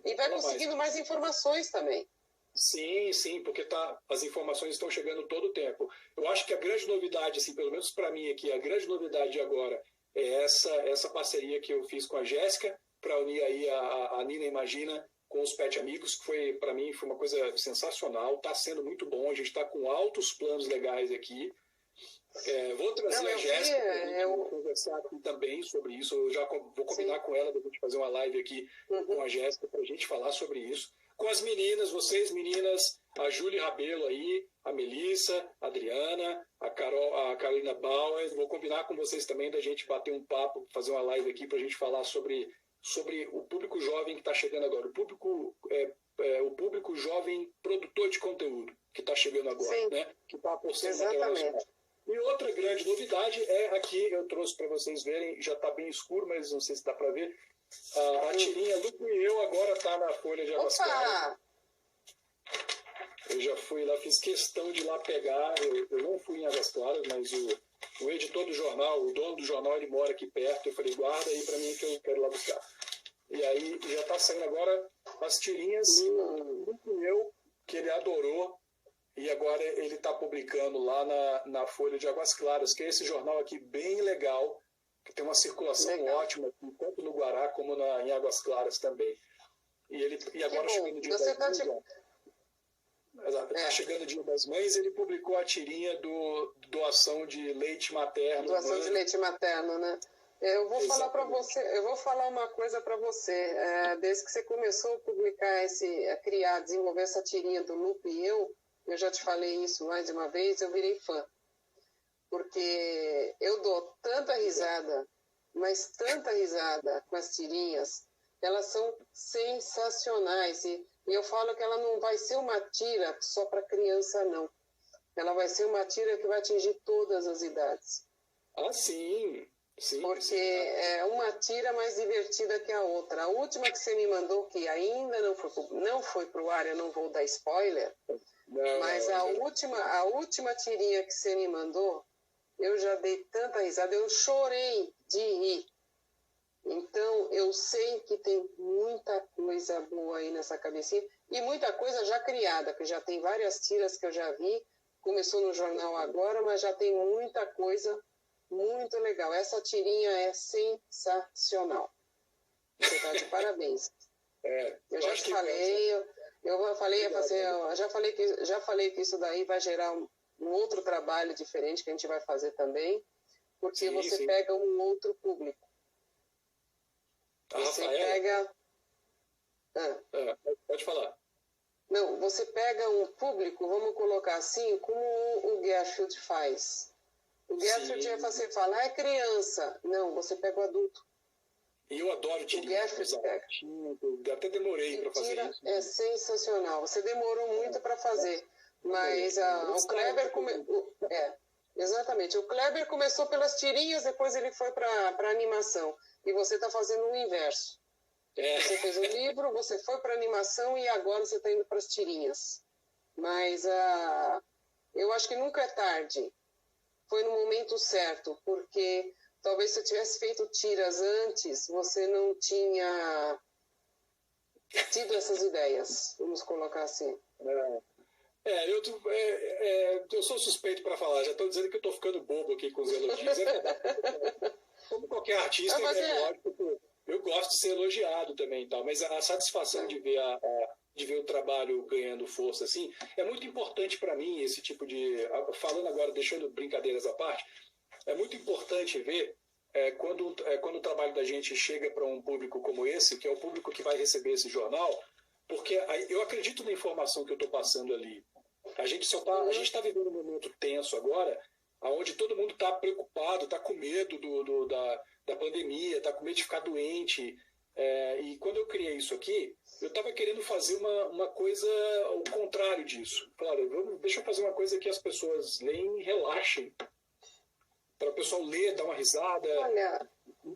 e vai conseguindo mais informações também. Sim, porque as informações estão chegando todo o tempo. Eu acho que a grande novidade, assim, pelo menos para mim aqui, a grande novidade agora é essa parceria que eu fiz com a Jéssica para unir aí a Nina Imagina com os Pet Amigos, que para mim foi uma coisa sensacional, está sendo muito bom, a gente está com altos planos legais aqui. Vou trazer a Jéssica para conversar aqui também sobre isso. Eu já vou combinar com ela para a gente fazer uma live aqui com a Jéssica para a gente falar sobre isso. Com as meninas, vocês meninas, a Júlia Rabelo aí, a Melissa, a Adriana, a Carolina Bauer. Vou combinar com vocês também da gente bater um papo, fazer uma live aqui para a gente falar sobre o público jovem que está chegando agora. O público jovem produtor de conteúdo que está chegando agora, né? Que está apostando Exatamente. E outra grande novidade aqui, eu trouxe para vocês verem, já está bem escuro, mas não sei se dá para ver, a tirinha Lupo e Eu agora está na Folha de Águas Claras. Eu já fui lá, fiz questão de ir lá pegar, eu não fui em Águas Claras, mas o editor do jornal, o dono do jornal, ele mora aqui perto, eu falei, guarda aí para mim que eu quero ir lá buscar. E aí já está saindo agora as tirinhas Lupo e Eu, que ele adorou, e agora ele está publicando lá na Folha de Águas Claras, que é esse jornal aqui bem legal, que tem uma circulação ótima, tanto no Guará como em Águas Claras também. E agora chegando o Dia das Mães, chegando o Dia das Mães, ele publicou a tirinha do doação de leite materno. Doação de leite materno, né? Eu vou falar para você, eu vou falar uma coisa para você. Desde que você começou a publicar desenvolver essa tirinha do Lupo e eu já te falei isso mais de uma vez, eu virei fã. Porque eu dou tanta risada, mas tanta risada com as tirinhas, elas são sensacionais. E eu falo que ela não vai ser uma tira só para criança, não. Ela vai ser uma tira que vai atingir todas as idades. Ah, sim. Sim, porque é uma tira mais divertida que a outra. A última que você me mandou, que ainda não foi para o ar, eu não vou dar spoiler, mas a última tirinha que você me mandou, eu já dei tanta risada, eu chorei de rir. Então, eu sei que tem muita coisa boa aí nessa cabecinha, e muita coisa já criada, que já tem várias tiras que eu já vi, começou no jornal agora, mas já tem muita coisa muito legal. Essa tirinha é sensacional. Você está de parabéns. Eu já te falei, já falei que isso daí vai gerar um outro trabalho diferente que a gente vai fazer também, porque você pega um outro público. Você pega... Pode falar. Não, você pega um público, vamos colocar assim, como o Gertrude faz. O Gertrude você fala, é criança. Não, você pega o adulto. E eu adoro tirinha. Até demorei para fazer isso. É sensacional. Você demorou muito para fazer. Mas o Kleber... exatamente. O Kleber começou pelas tirinhas, depois ele foi para animação. E você está fazendo o inverso. Você fez um livro, você foi para animação e agora você está indo para as tirinhas. Mas eu acho que nunca é tarde. Foi no momento certo, porque talvez se eu tivesse feito tiras antes, você não tinha tido essas ideias, vamos colocar assim. Eu sou suspeito para falar, já estou dizendo que eu estou ficando bobo aqui com os elogios. Como qualquer artista, lógico que eu gosto de ser elogiado também, tal, mas a satisfação de ver o trabalho ganhando força assim é muito importante para mim. Esse tipo de, falando agora, deixando brincadeiras à parte, é muito importante ver quando o trabalho da gente chega para um público como esse, que é o público que vai receber esse jornal, porque eu acredito na informação que eu estou passando ali. A gente está vivendo um momento tenso agora, onde todo mundo está preocupado, está com medo da pandemia, está com medo de ficar doente. E quando eu criei isso aqui, eu estava querendo fazer uma coisa ao contrário disso. Claro, deixa eu fazer uma coisa que as pessoas leem e relaxem. Para o pessoal ler, dar uma risada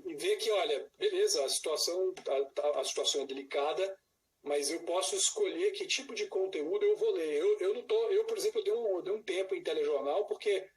e ver que, olha, beleza, a situação é delicada, mas eu posso escolher que tipo de conteúdo eu vou ler. Eu por exemplo, eu dei um tempo em telejornal porque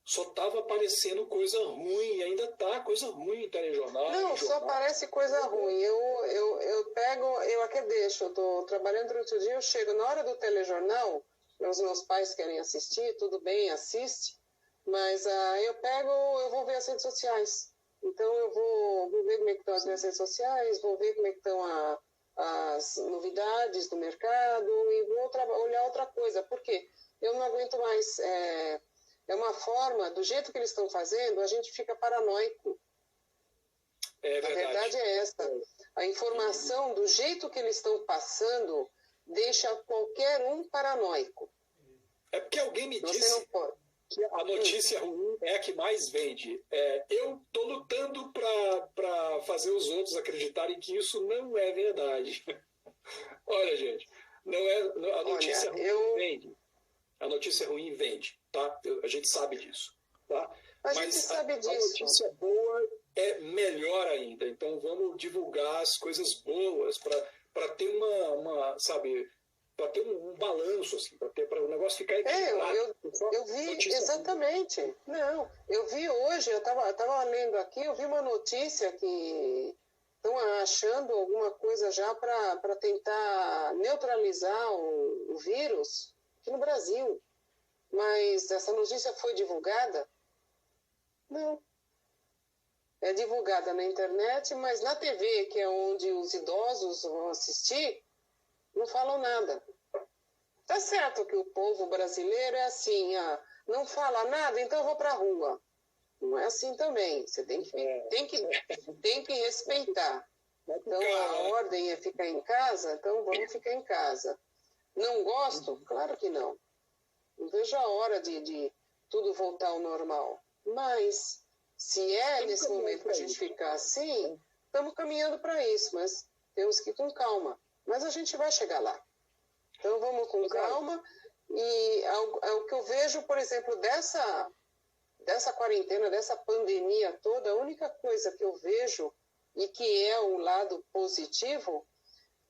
só estava aparecendo coisa ruim, e ainda tá coisa ruim em telejornal. Não, só aparece coisa ruim. Eu aqui deixo, eu estou trabalhando durante o dia, eu chego na hora do telejornal, os meus pais querem assistir, tudo bem, assiste, mas eu vou ver as redes sociais. Então eu vou ver como é que estão as minhas redes sociais, vou ver como é que estão as novidades do mercado e vou olhar outra coisa, porque eu não aguento mais É uma forma, do jeito que eles estão fazendo, a gente fica paranoico. É verdade. A verdade é essa. A informação, do jeito que eles estão passando, deixa qualquer um paranoico. É porque alguém me Você disse não pode. que a notícia ruim é a que mais vende. Eu estou lutando para fazer os outros acreditarem que isso não é verdade. Olha, gente, a notícia ruim vende. A notícia ruim vende, tá? A gente sabe disso, tá? A gente sabe disso. A notícia boa é melhor ainda. Então vamos divulgar as coisas boas para ter sabe, para ter um balanço, assim, para o negócio ficar equilibrado. Eu vi, exatamente. Ruim. Não, eu vi hoje, eu estava lendo aqui, eu vi uma notícia que estão achando alguma coisa já para tentar neutralizar o vírus aqui no Brasil. Mas essa notícia foi divulgada? Não. É divulgada na internet, mas na TV, que é onde os idosos vão assistir, não falam nada. Tá certo que o povo brasileiro é assim, não fala nada, então eu vou para a rua. Não é assim também. Você tem que respeitar. Então a ordem é ficar em casa, então vamos ficar em casa. Não gosto? Claro que não. Não vejo a hora de tudo voltar ao normal. Mas se é nesse momento para a gente ficar assim, estamos caminhando para isso, mas temos que ir com calma. Mas a gente vai chegar lá. Então vamos com calma. E é o que eu vejo, por exemplo, dessa quarentena, dessa pandemia toda, a única coisa que eu vejo e que é um lado positivo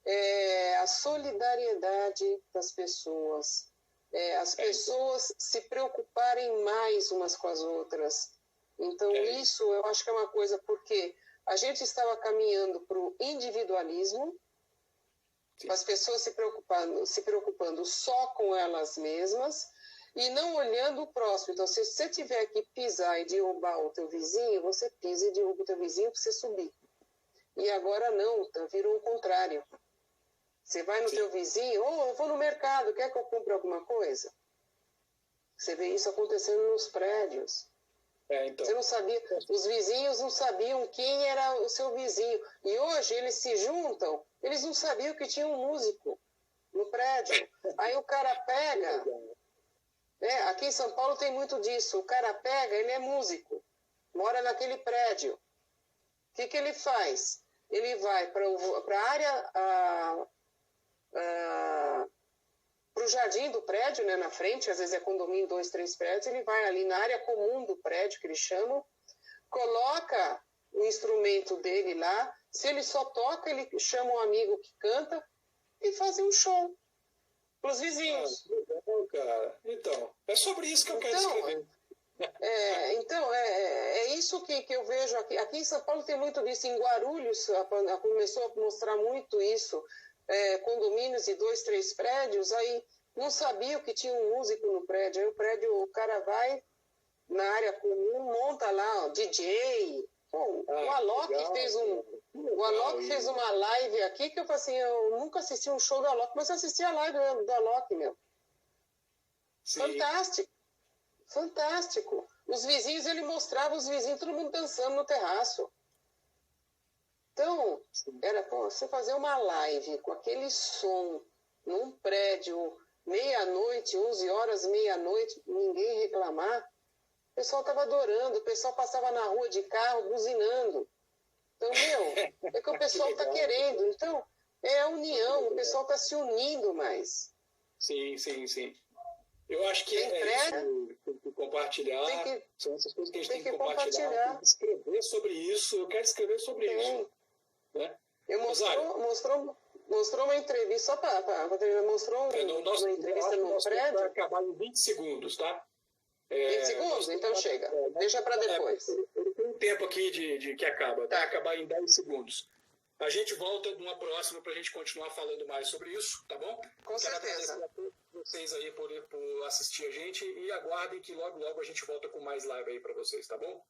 é a solidariedade das pessoas. As pessoas se preocuparem mais umas com as outras. Então isso eu acho que é uma coisa, porque a gente estava caminhando para o individualismo, sim, as pessoas se preocupando só com elas mesmas e não olhando o próximo. Então, se você tiver que pisar e derrubar o teu vizinho, você pisa e derruba o teu vizinho para você subir. E agora não, virou o contrário. Você vai no teu vizinho, eu vou no mercado, quer que eu compre alguma coisa? Você vê isso acontecendo nos prédios. Então. Você não sabia, os vizinhos não sabiam quem era o seu vizinho. E hoje eles se juntam, eles não sabiam que tinha um músico no prédio. Aí o cara pega, aqui em São Paulo tem muito disso, o cara pega, ele é músico, mora naquele prédio. O que ele faz? Ele vai para a área, para o jardim do prédio, né, na frente, às vezes é condomínio, 2, 3 prédios, ele vai ali na área comum do prédio, que eles chamam, coloca o instrumento dele lá, se ele só toca, ele chama um amigo que canta e faz um show para os vizinhos. Legal, cara. Então, é sobre isso que eu quero escrever. Então, é isso que eu vejo aqui. Aqui em São Paulo tem muito disso. Em Guarulhos começou a mostrar muito isso. Condomínios de 2, 3 prédios, aí não sabia que tinha um músico no prédio. Aí o cara vai na área comum, monta lá, DJ. O Alok fez uma live aqui que eu falei assim, eu nunca assisti um show do Alok, mas eu assisti a live do Alok, meu. Sim. Fantástico. Os vizinhos, ele mostrava os vizinhos, todo mundo dançando no terraço. Então, era você fazer uma live com aquele som num prédio, meia-noite, 11 horas, meia-noite, ninguém reclamar. O pessoal estava adorando, o pessoal passava na rua de carro, buzinando. Então, é que o pessoal está querendo. Então, é a união, o pessoal está se unindo mais. Sim. Eu acho que tem que compartilhar, são essas coisas que a gente tem que compartilhar. Tem que escrever sobre isso, eu quero escrever sobre isso. Né? Mostrou uma entrevista, só para mostrou uma entrevista no prédio. Vai acabar em 20 segundos, tá? 20 segundos? Então chega. Deixa para depois. Ele tem um tempo aqui de que acaba. Vai acabar em 10 segundos. A gente volta numa próxima para a gente continuar falando mais sobre isso, tá bom? Com certeza. Quero agradecer a todos vocês aí por assistir a gente e aguardem que logo a gente volta com mais live aí para vocês, tá bom?